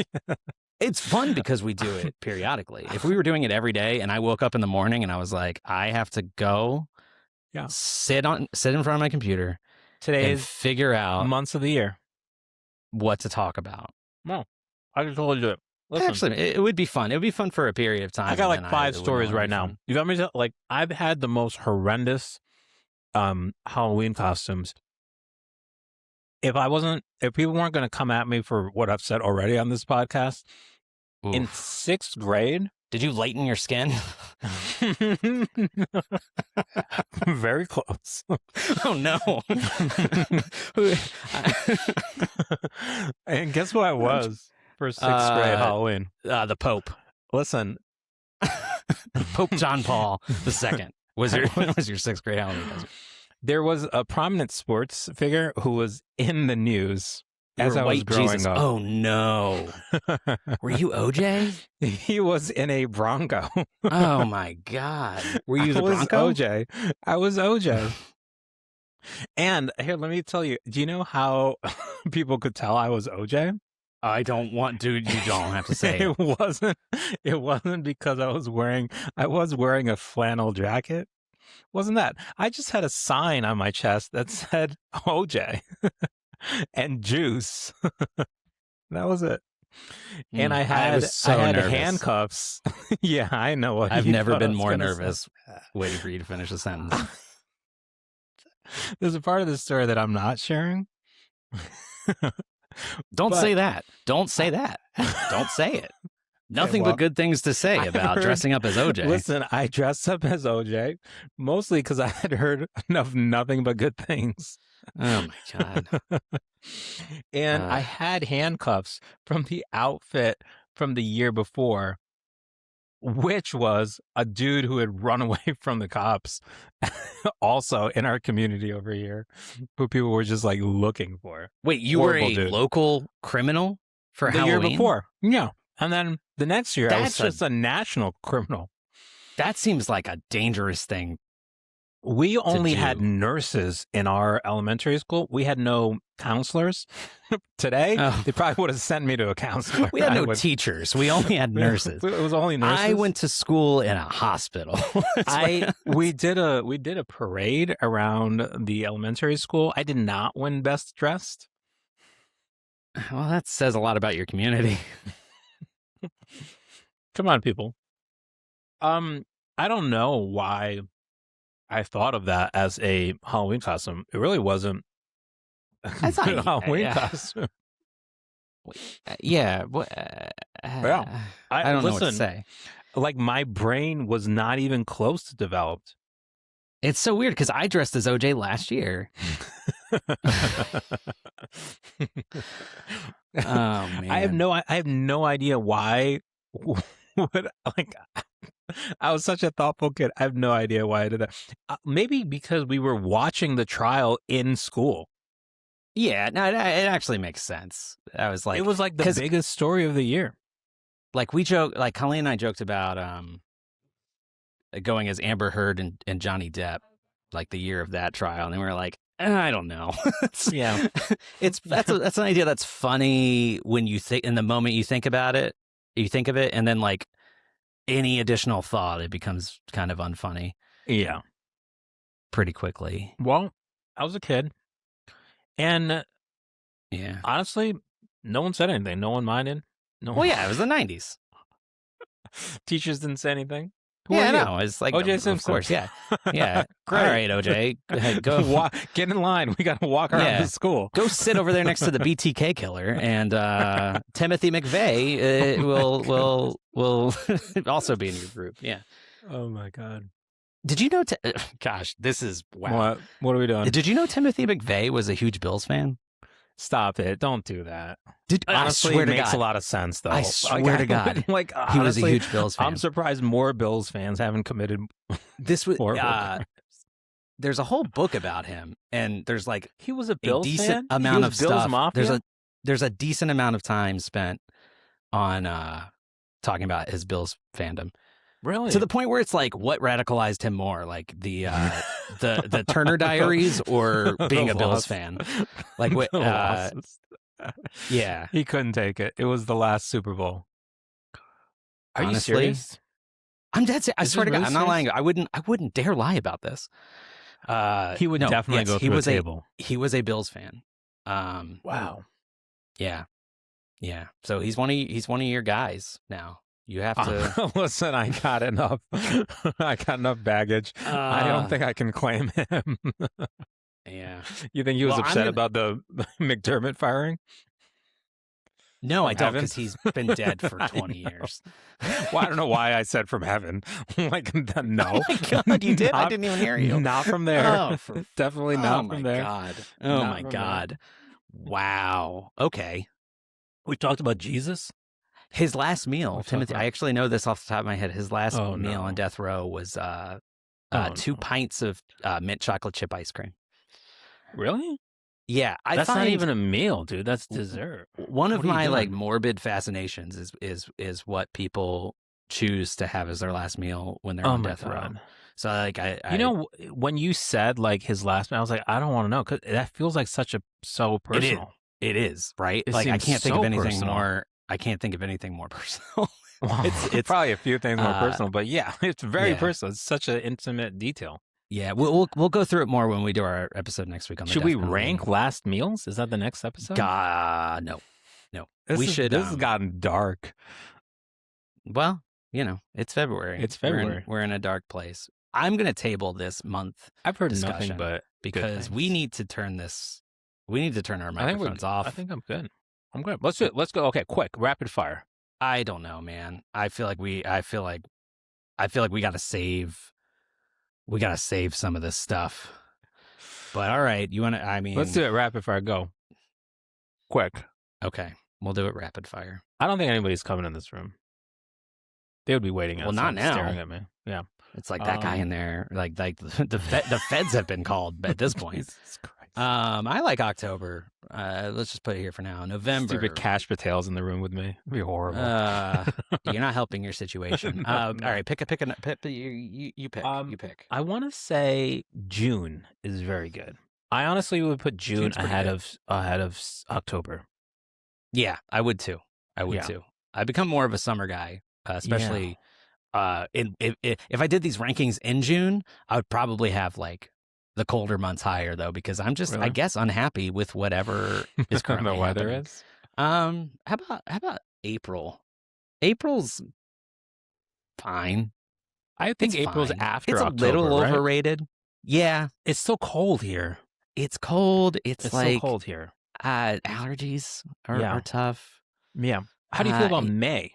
It's fun because we do it periodically. If we were doing it every day, and I woke up in the morning and I was like, I have to go, sit in front of my computer today and figure out months of the year what to talk about. No, I can totally do it. Listen, actually, it would be fun. It would be fun for a period of time. I got like 5 stories right now. You got me to, like, I've had the most horrendous Halloween costumes. If people weren't going to come at me for what I've said already on this podcast, in 6th grade. Did you lighten your skin? Very close. Oh, no. And guess what I was for 6th grade Halloween? The Pope. Listen. Pope John Paul II was your 6th grade Halloween costume. There was a prominent sports figure who was in the news as I was growing up. Oh, no. Were you OJ? He was in a Bronco. Oh, my God. Were you the Bronco? I was OJ. And here, let me tell you, do you know how people could tell I was OJ? I don't want to. You don't have to say it. It wasn't because I was wearing a flannel jacket. Wasn't that? I just had a sign on my chest that said OJ and juice. That was it. And I had handcuffs. Yeah, I know what. I've never been more nervous waiting for you to finish a sentence. There's a part of the story that I'm not sharing. Don't say that. Don't say that. Don't say it. Nothing but good things to say about dressing up as OJ. Listen, I dressed up as OJ mostly because I had heard of nothing but good things. Oh, my God. And I had handcuffs from the outfit from the year before, which was a dude who had run away from the cops also in our community over here, who people were just like looking for. Wait, you were a local criminal for Halloween? The year before. Yeah. And then the next year, I was just a national criminal. That seems like a dangerous thing. We only had nurses in our elementary school. We had no counselors. Today, they probably would have sent me to a counselor. We had no teachers. We only had nurses. It was only nurses. I went to school in a hospital. We did a parade around the elementary school. I did not win best dressed. Well, that says a lot about your community. Come on, people. I don't know why I thought of that as a Halloween costume. It really wasn't a Halloween costume. Yeah. Yeah. I don't know what to listen, say. Like, my brain was not even close to developed. It's so weird because I dressed as OJ last year. Oh man. I have no idea why. What, like, I was such a thoughtful kid. I have no idea why I did that. Maybe because we were watching the trial in school. Yeah, no, it actually makes sense. I was like, It was like the biggest story of the year. Like we joke, like Colleen and I joked about going as Amber Heard and Johnny Depp, like the year of that trial, and then we were like, I don't know. Yeah, that's an idea that's funny when you think in the moment you think about it, you think of it, and then like any additional thought, it becomes kind of unfunny. Yeah, pretty quickly. Well, I was a kid, and yeah, honestly, no one said anything. No one minded. No. Well, yeah, it was the 90s. Teachers didn't say anything. Who Yeah, are you? no, it's like OJ Simpson. Of course, yeah, yeah. Great. All right, OJ, go ahead, go. Get in line. We got to walk around the school. Go sit over there next to the BTK killer, and Timothy McVeigh will also be in your group. Yeah. Oh my God. Did you know? Gosh, this is wow. What are we doing? Did you know Timothy McVeigh was a huge Bills fan? Stop it! Don't do that. Honestly, I swear it makes a lot of sense, though. I swear to God, like he was a huge Bills fan. I'm surprised more Bills fans haven't committed. This was there's a whole book about him, and there's like he was a Bills decent fan? amount of Bills stuff. Mafia? There's a decent amount of time spent on talking about his Bills fandom. Really? To the point where it's like, what radicalized him more, like the Turner Diaries or being a Bills fan? Like what? Yeah, he couldn't take it. It was the last Super Bowl. Are Honestly, you serious? I'm dead serious. I swear to God, really I'm not lying. I wouldn't dare lie about this. He would definitely go through a table. He was a Bills fan. Wow. Yeah. So he's one of your guys now. You have to listen. I got enough. I got enough baggage. I don't think I can claim him. Yeah. You think he was upset about the McDermott firing? No, I don't, because he's been dead for 20 years. Well, I don't know why I said from heaven. Like, no. Oh my God, you did? I didn't even hear you. Not from there. Definitely not from there. Oh my God. Wow. Okay. We talked about Jesus. His last meal, Timothy, I actually know this off the top of my head. His last meal on death row was 2 pints of mint chocolate chip ice cream. Really? Yeah, that's not even a meal, dude. That's dessert. One of my like morbid fascinations is what people choose to have as their last meal when they're on death row. So like when you said like his last meal, I was like, I don't want to know, because that feels like so personal. It is, right? Like I can't think of anything more. I can't think of anything more personal. It's probably a few things more personal, but yeah, it's very personal. It's such an intimate detail. Yeah, we'll go through it more when we do our episode next week on the Should we rank last meals? Is that the next episode? No. This has gotten dark. Well, it's February. We're in a dark place. I'm going to table this month. I've heard nothing but because we need to turn our microphones off. I think I'm good. Let's do it. Let's go. Okay, quick, rapid fire. I don't know, man. I feel like we got to save. We got to save some of this stuff. But all right, let's do it rapid fire. Go. Quick. Okay, we'll do it rapid fire. I don't think anybody's coming in this room. They would be waiting outside, not now. Staring at me. Yeah. It's like that guy in there. Like the feds have been called at this point. Jesus Christ. I like October. Let's just put it here for now. November. Stupid Cash Patel's in the room with me. It'd be horrible. You're not helping your situation. No. All right, pick. You pick. You pick. I want to say June is very good. I honestly would put June ahead of October. Yeah, I would too. I become more of a summer guy, especially. If I did these rankings in June, I would probably have like the colder months higher though, because I'm just, I guess, unhappy with whatever is currently the weather happening. is. How about April? April's fine. I think It's April's fine. after It's October, a little right? overrated. Yeah, It's so cold here. it's cold. It's like so cold here. Allergies are Yeah. tough. Yeah. How do you feel about Uh, May?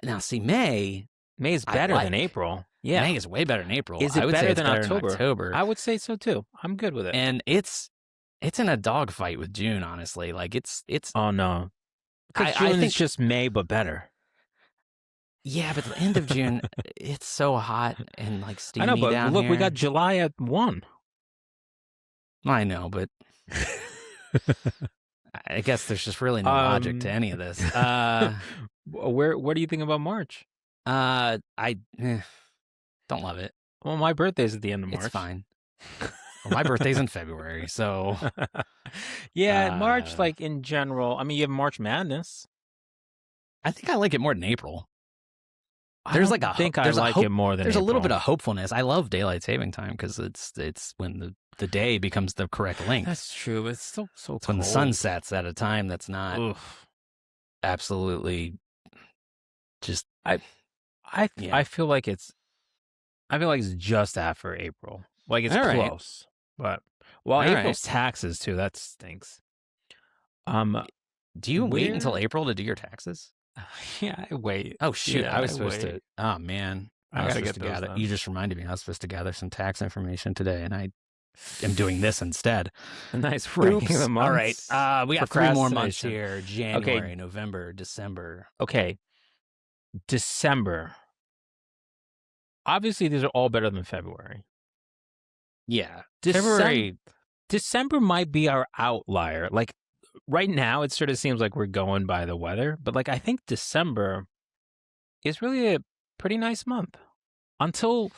Now, see, May May is I better than like. April. Yeah. May is way better than April. Is I it would say better it's than better than October? October. I would say so too. I'm good with it. And it's in a dogfight with June, honestly. Like it's Oh no. Because I June think is just May, but better. yeah, but the end of June, it's so hot and like steamy I know, but down look, here. we got July at 1. I know, but I guess there's just really no logic to any of this. What do you think about March? I don't love it. Well, my birthday's at the end of March. It's fine. Well, my birthday's in February, so yeah, March, like in general. I mean, you have March Madness. I think I like it more than April. I There's don't like a think there's I a like hope, it more than there's April. a little bit of hopefulness. I love daylight saving time because it's when the day becomes the correct length. That's true. It's so It's cold. when the sun sets at a time that's not Oof. absolutely just. I feel like it's just after April. Like it's All right. close. But well, All April's right. taxes too. That stinks. Do you wait until Where- April to do your taxes? Yeah, I wait. Oh shoot! Yeah, I was I supposed to. wait. Oh man, I was gotta supposed get to those gather. done. You just reminded me. I was supposed to gather some tax information today, and I am doing this instead. Nice ranking Oops. the All right. months. We got 3 more months Procrastination. here: January, November, December. Okay. December. Obviously, these are all better than February. Yeah, February. December might be our outlier. Like right now, it sort of seems like we're going by the weather, but like I think December is really a pretty nice month until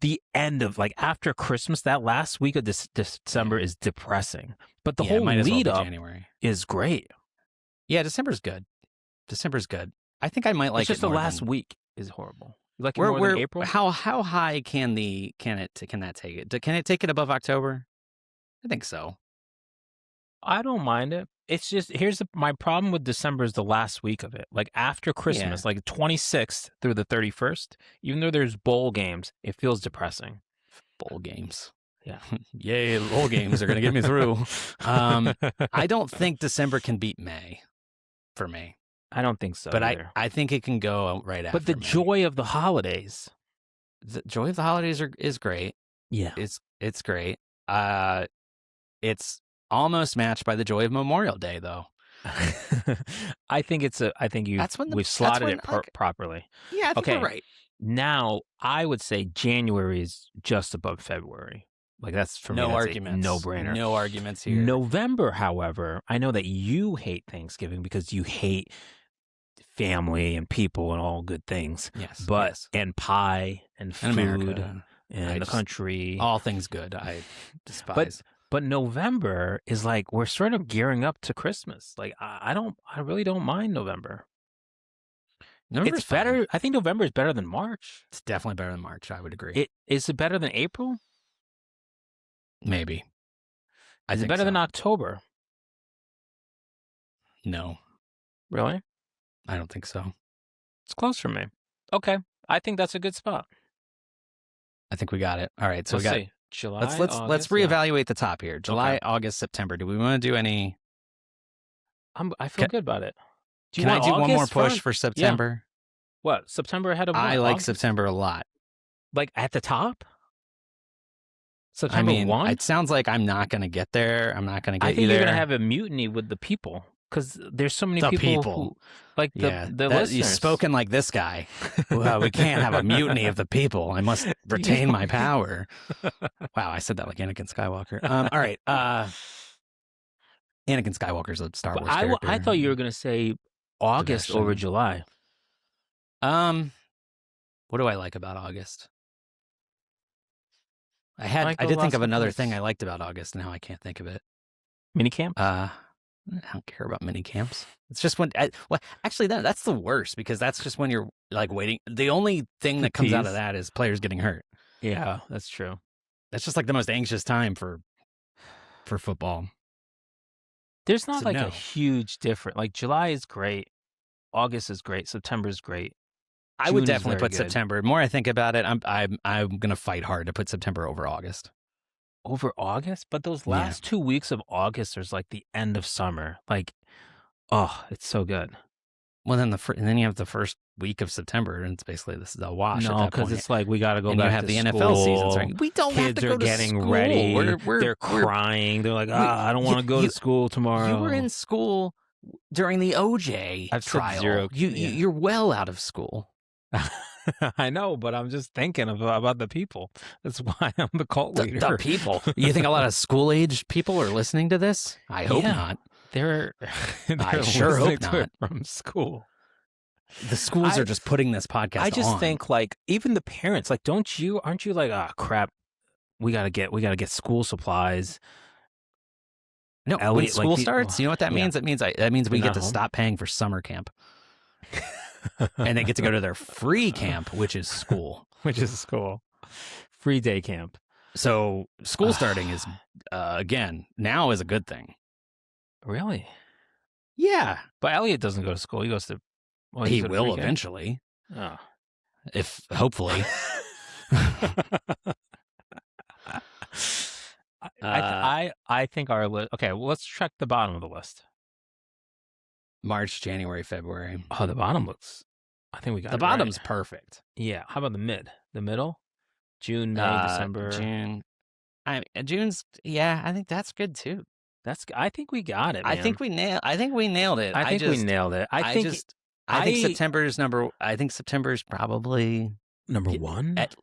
the end of like after Christmas. That last week of December is depressing, but the it whole might as well lead be up January. is great. Yeah, December's good. December's good. I think I might like It's just it the more last than- week is horrible. You like it more than April? How high can that take it? Can it take it above October? I think so. I don't mind it. It's just my problem with December is the last week of it. Like after Christmas, like 26th through the 31st, even though there's bowl games, it feels depressing. Bowl games. Yeah. Yay, bowl games are going to get me through. I don't think December can beat May for me. I don't think so. But either. I think it can go right after. But the May. joy of the holidays. The joy of the holidays is great. Yeah. It's great. It's almost matched by the joy of Memorial Day, though. I think we've slotted it properly. Yeah, I think we're right. Now, I would say January is just above February. Like that's for me. No that's arguments. No brainer. No arguments here. November, however, I know that you hate Thanksgiving because you hate family and people and all good things. Yes. But and pie and food America, and the country. All things good. I despise. But November is like we're sort of gearing up to Christmas. Like I really don't mind November. It's better. I think November is better than March. It's definitely better than March. I would agree. Is it better than April? Maybe. Is it better than October? No. Really? I don't think so. It's close for me. Okay. I think that's a good spot. I think we got it. All right. So Let's we got see. July. let's reevaluate the top here. July, August, September. Do we want to do any? I feel good about it. Can I do one more push for September? Yeah. What? September ahead of what? I like August? September a lot. Like at the top? September 1? It sounds like I'm not going to get there. I'm not going to get you there. I think you're going to have a mutiny with the people because there's so many people who, like the listeners. You've spoken like this guy. Well, we can't have a mutiny of the people. I must retain my power. Wow, I said that like Anakin Skywalker. All right. Anakin Skywalker's a Star Wars character. I thought you were going to say August Devesh over July. What do I like about August? I did think of another thing I liked about August, and now I can't think of it. Minicamp? I don't care about mini camps. It's just when, actually, that's the worst because that's just when you're like waiting. The only thing that comes out of that is players getting hurt. Yeah, that's true. That's just like the most anxious time for football. There's not a huge difference. Like July is great, August is great, September is great. I would definitely put September. The more I think about it, I'm gonna fight hard to put September over August. over August, but those Yeah. last 2 weeks of August is like the end of summer. Like, oh, it's so good. Well, then and then you have the first week of September, and it's basically this is a wash. No, at that because point. it's like we got to go and back you have to the school. NFL season starting. We don't have Kids to go are to getting school. ready. We're They're crying. They're like, I don't want to go to school tomorrow. You were in school during the OJ I've said trial. zero. You're well out of school. I know, but I'm just thinking about the people. That's why I'm the cult leader. The people. You think a lot of school-age people are listening to this? I hope not. They're I sure listening hope to not. it from school. The schools are just putting this podcast on. I just think, like, even the parents, like, aren't you like, crap, we gotta get school supplies. No, Elliot, when school like, starts, you know what that means? That means we get to stop paying for summer camp. And they get to go to their free camp, which is school. Free day camp. So school starting is, again, now is a good thing. Really? Yeah. But Elliot doesn't go to school. He goes to... Well, He will eventually. Oh. If, hopefully. I think our list... Okay, well, let's check the bottom of the list. March, January, February. Oh, the bottom looks... I think we got the it bottom's right. perfect. Yeah. How about the mid? The middle? June, May, December. June. June's, yeah, I think that's good too. I think we got it, man. I think we nailed it. I think we nailed it. I think September's probably number one. At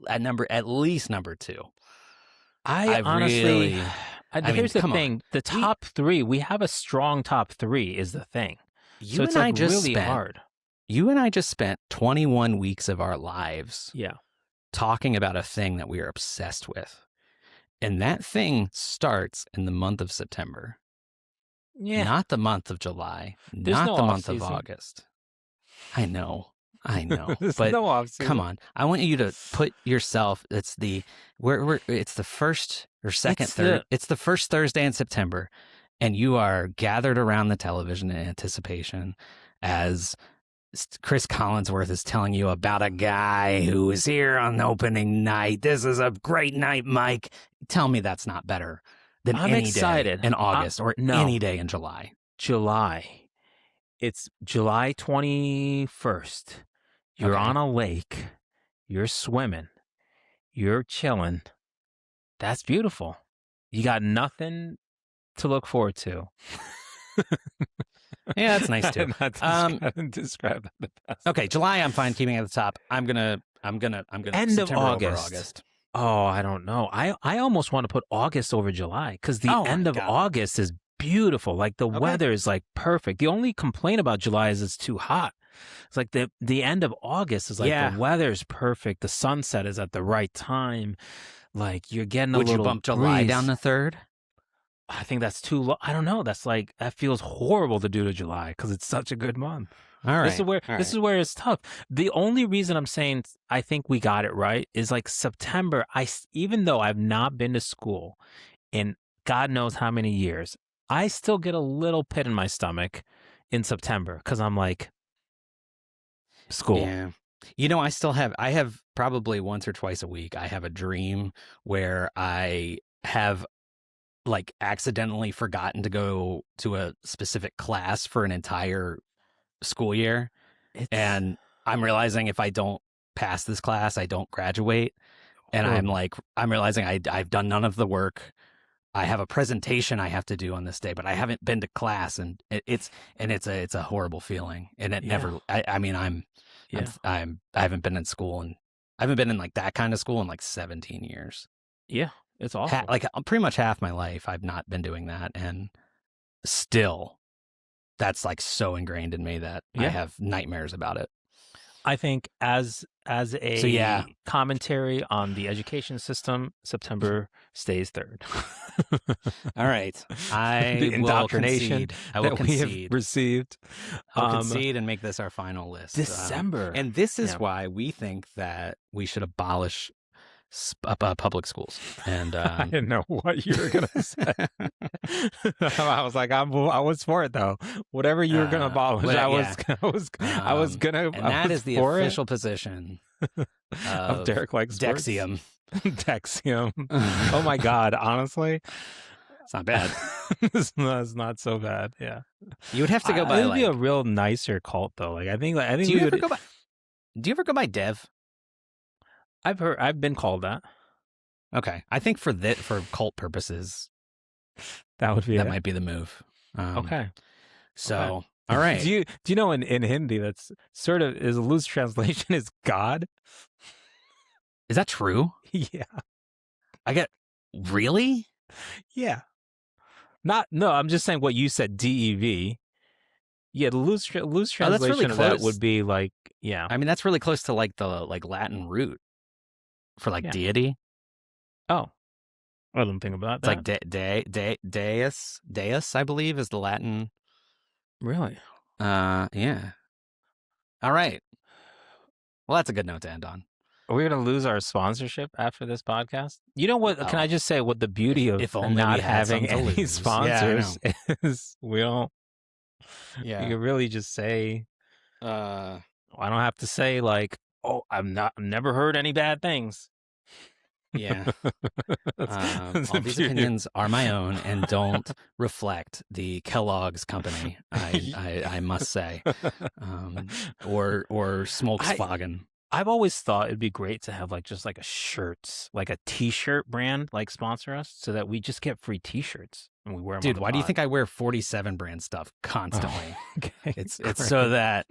least number two. I honestly, here's the thing: on. the top three. We have a strong top three. Is the thing. So it's like really hard. You and I just spent 21 weeks of our lives, talking about a thing that we are obsessed with, and that thing starts in the month of September. Yeah, not the month of July, not the month of August. I know. But no off-season. Come on, I want you to put yourself. It's the it's the first or second, third. It's the first Thursday in September, and you are gathered around the television in anticipation as Chris Collinsworth is telling you about a guy who was here on opening night. This is a great night, Mike. Tell me that's not better than any day in August or any day in July. It's July 21st. You're on a lake. You're swimming. You're chilling. That's beautiful. You got nothing to look forward to. Yeah, that's nice too. Describe that the best. Okay, July I'm fine keeping at the top. I'm gonna end September of over August. Oh, I don't know. I almost want to put August over July because the end of August is beautiful. Like the weather is like perfect. The only complaint about July is it's too hot. It's like the end of August is like the weather's perfect. The sunset is at the right time. Like you're getting a little. Would you bump July down to third? I think that's too low. I don't know. That feels horrible to do to July because it's such a good month. All right. This is where it's tough. The only reason I'm saying I think we got it right is like September. Even though I've not been to school in God knows how many years, I still get a little pit in my stomach in September because I'm like, school. Yeah. You know, I have probably once or twice a week, I have a dream where I have like accidentally forgotten to go to a specific class for an entire school year. And I'm realizing if I don't pass this class, I don't graduate. And I'm realizing I've done none of the work. I have a presentation I have to do on this day, but I haven't been to class, and it's a horrible feeling. And it never. I haven't been in school, and I haven't been in like that kind of school in like 17 years. Yeah, it's awful. Like pretty much half my life, I've not been doing that, and still, that's like so ingrained in me that I have nightmares about it. I think as a commentary on the education system, September stays third. All right. The indoctrination I will concede. We have received. I'll concede and make this our final list. December. And this is why we think that we should abolish public schools. And I didn't know what you were gonna say. I was like, I was for it though. Whatever you were gonna abolish, I was gonna. And that is the official position of Derek likes Dexium. Text him. Oh my God! Honestly, It's not bad. it's not so bad. Yeah, You would have to go by It would like. be a real nicer cult though. Like I think Do you we ever would. go by? Do you ever go by Dev? I've been called that. Okay, I think for cult purposes, That would be that it. might be the move. Okay. So, all right. Do you know in Hindi that's sort of is a loose translation is God? Is that true? Yeah. I get really. Yeah. No, I'm just saying what you said, DEV. Yeah, the loose translation really of that close. would be like, yeah. I mean, that's really close to like the Latin root for like Yeah. deity. Oh, I didn't think about It's that. like deus, I believe, is the Latin. Really? Yeah. All right. Well, that's a good note to end on. Are we going to lose our sponsorship after this podcast? You know what? Can I just say what the beauty of if only not we had having some to any lose. sponsors is we don't. Yeah. You can really just say. I don't have to say like, oh, I've never heard any bad things. Yeah. That's All these opinions are my own and don't reflect the Kellogg's company. I must say, or Smolkswagen. I've always thought it'd be great to have like just like a shirt, like a T-shirt brand, like sponsor us, so that we just get free T-shirts and we wear them. Dude, why do you think I wear 47 brand stuff constantly? Oh, okay, it's so that.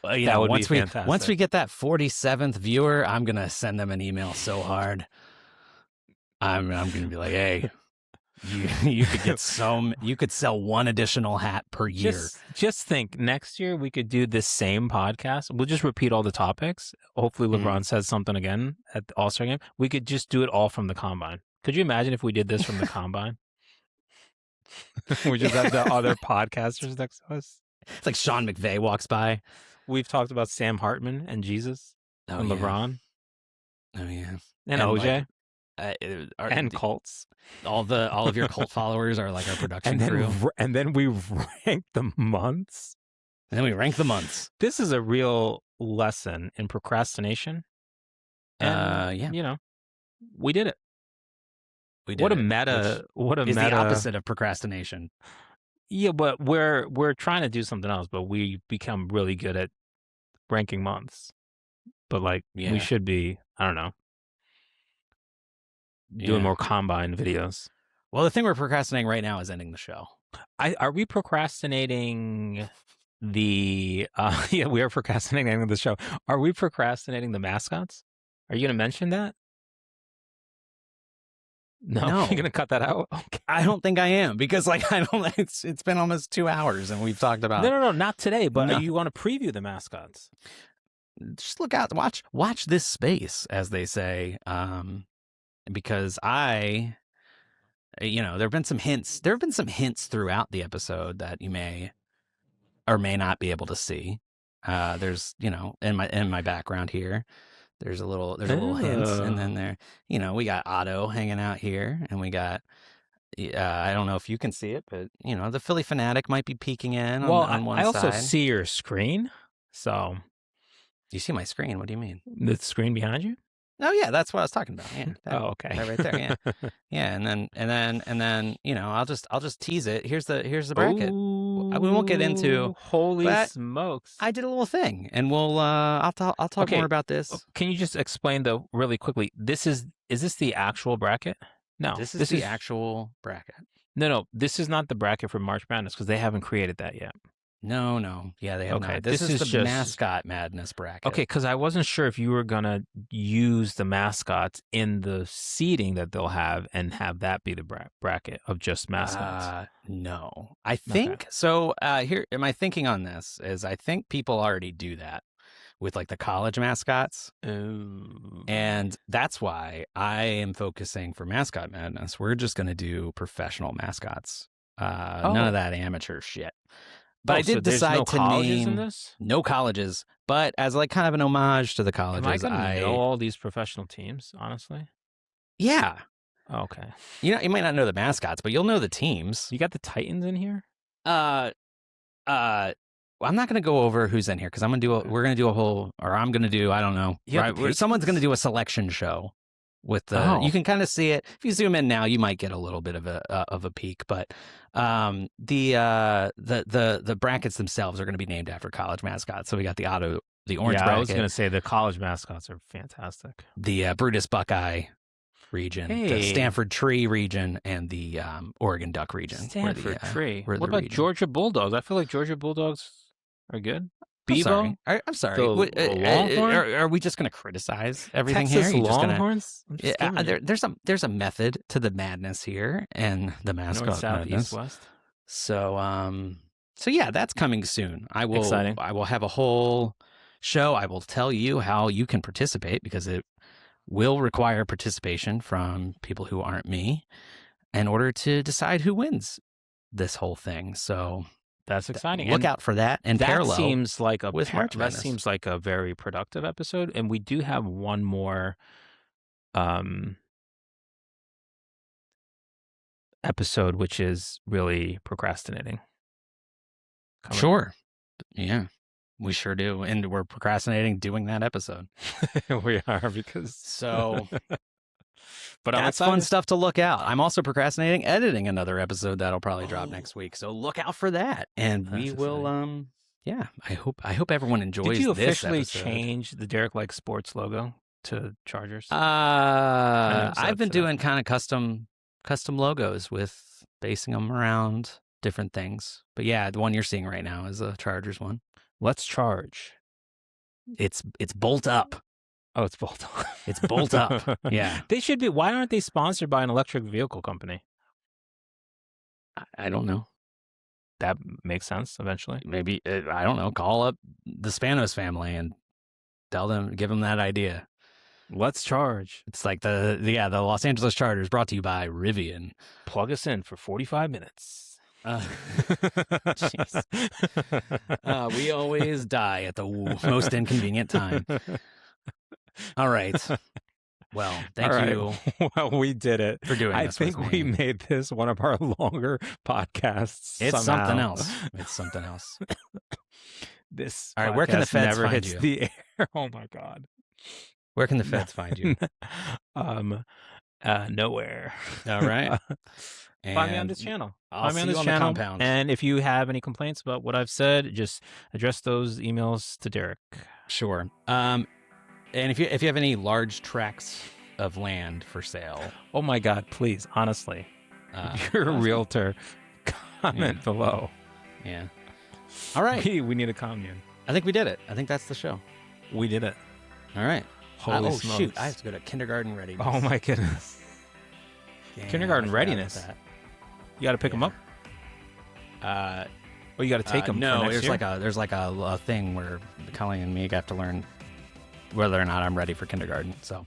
That would be fantastic. Once we get that 47th viewer, I'm gonna send them an email so hard. I'm gonna be like, hey, you could get you could sell one additional hat per year. Just think, next year we could do this same podcast. We'll just repeat all the topics. Hopefully LeBron says something again at the All-Star game. We could just do it all from the combine. Could you imagine if we did this from the combine? We just have the other podcasters next to us. It's like Sean McVay walks by. We've talked about Sam Hartman and Jesus and LeBron. Oh yeah, and OJ and cults. All of your cult followers are like our production crew. And then we rank the months. This is a real lesson in procrastination. And, yeah, you know, we did it. We did what a it, meta! What a is meta! The opposite of procrastination. Yeah, but we're trying to do something else, but we become really good at ranking months. But like we should be, I don't know, doing more combine videos. Well, the thing we're procrastinating right now is ending the show. Are we procrastinating the? Yeah, we are procrastinating the show. Are we procrastinating the mascots? Are you going to mention that? No, you're going to cut that out? Okay. I don't think I am because like it's been almost 2 hours and we've talked about No, not today, but are you want to preview the mascots? Just look out, watch this space, as they say. Because there have been some hints throughout the episode that you may or may not be able to see. There's, in my background here, there's a little hints, and then there, we got Otto hanging out here, and we got, I don't know if you can see it, but the Philly fanatic might be peeking in on one side. I also see your screen, so. Do you see my screen? What do you mean? The screen behind you? Oh yeah, that's what I was talking about. Yeah. Okay. Right there. Yeah. Yeah, and then I'll just tease it. Here's the bracket. Ooh, we won't get into. Holy smokes! I did a little thing, and I'll talk more about this. Can you just explain though really quickly? Is this the actual bracket? No, this is the actual bracket. No, this is not the bracket for March Madness because they haven't created that yet. No. Yeah, they have not. This is the mascot madness bracket. Okay, because I wasn't sure if you were going to use the mascots in the seating that they'll have and have that be the bracket of just mascots. No. I think, so here, my thinking on this is I think people already do that with like the college mascots. Ooh. And that's why I am focusing for Mascot Madness. We're just going to do professional mascots. None of that amateur shit. But I did decide to name no colleges, but as like kind of an homage to the colleges. Am I going to know all these professional teams, honestly? Yeah. Oh, okay. You might not know the mascots, but you'll know the teams. You got the Titans in here? I'm not going to go over who's in here because we're going to do a whole, or I'm going to do, I don't know. Right? Someone's going to do a selection show with the, you can kind of see it. If you zoom in now, you might get a little bit of a peek, but the brackets themselves are going to be named after college mascots. So we got the orange bracket. I was going to say the college mascots are fantastic. The Brutus Buckeye region, the Stanford Tree region, and the Oregon Duck region. Stanford Tree. What about Georgia Bulldogs? I feel like Georgia Bulldogs are good. Bevo? I'm sorry. Are we just going to criticize everything Texas here? Longhorns? There's a method to the madness here and the mascot North, South, madness. East, West. So yeah, that's coming soon. I will have a whole show. I will tell you how you can participate because it will require participation from people who aren't me in order to decide who wins this whole thing. So that's exciting. Look out for that. And that seems like that seems like a very productive episode. And we do have one more episode, which is really procrastinating. Sure. Yeah, we sure do. And we're procrastinating doing that episode. We are because but that's fun stuff to look out. I'm also procrastinating editing another episode that'll probably drop next week. So look out for that. And we will I hope everyone enjoys this. Did you officially episode. change the Derek Like Sports logo to Chargers? I've been doing kind of custom logos with basing them around different things. But yeah, the one you're seeing right now is a Chargers one. Let's charge. It's bolt up. Oh, it's bolt up. It's bolt up. Yeah. They should be. Why aren't they sponsored by an electric vehicle company? I don't know. That makes sense eventually. Maybe, I don't know, call up the Spanos family and give them that idea. Let's charge. It's like the Los Angeles Chargers brought to you by Rivian. Plug us in for 45 minutes. Jeez. We always die at the most inconvenient time. All right. Well, thank you. Well, we did it. For doing this. I think we made this one of our longer podcasts. It's somehow. something else. It's something else. This all right. Where can the feds never find hits you? The air. Oh my God. Where can the feds find you? Nowhere. All right. Find me on this channel. I'll see you on the compound. And if you have any complaints about what I've said, just address those emails to Derek. Sure. And if you have any large tracts of land for sale, oh my God, please, honestly, if you're a realtor, comment below. Yeah. All right. We need a commune. I think we did it. I think that's the show. We did it. All right. Holy smokes. Shoot! I have to go to kindergarten readiness. Oh my goodness. Yeah, kindergarten readiness. You got to pick them up. You got to take them. No, for next year? there's like a thing where Colleen and me have to learn whether or not I'm ready for kindergarten. So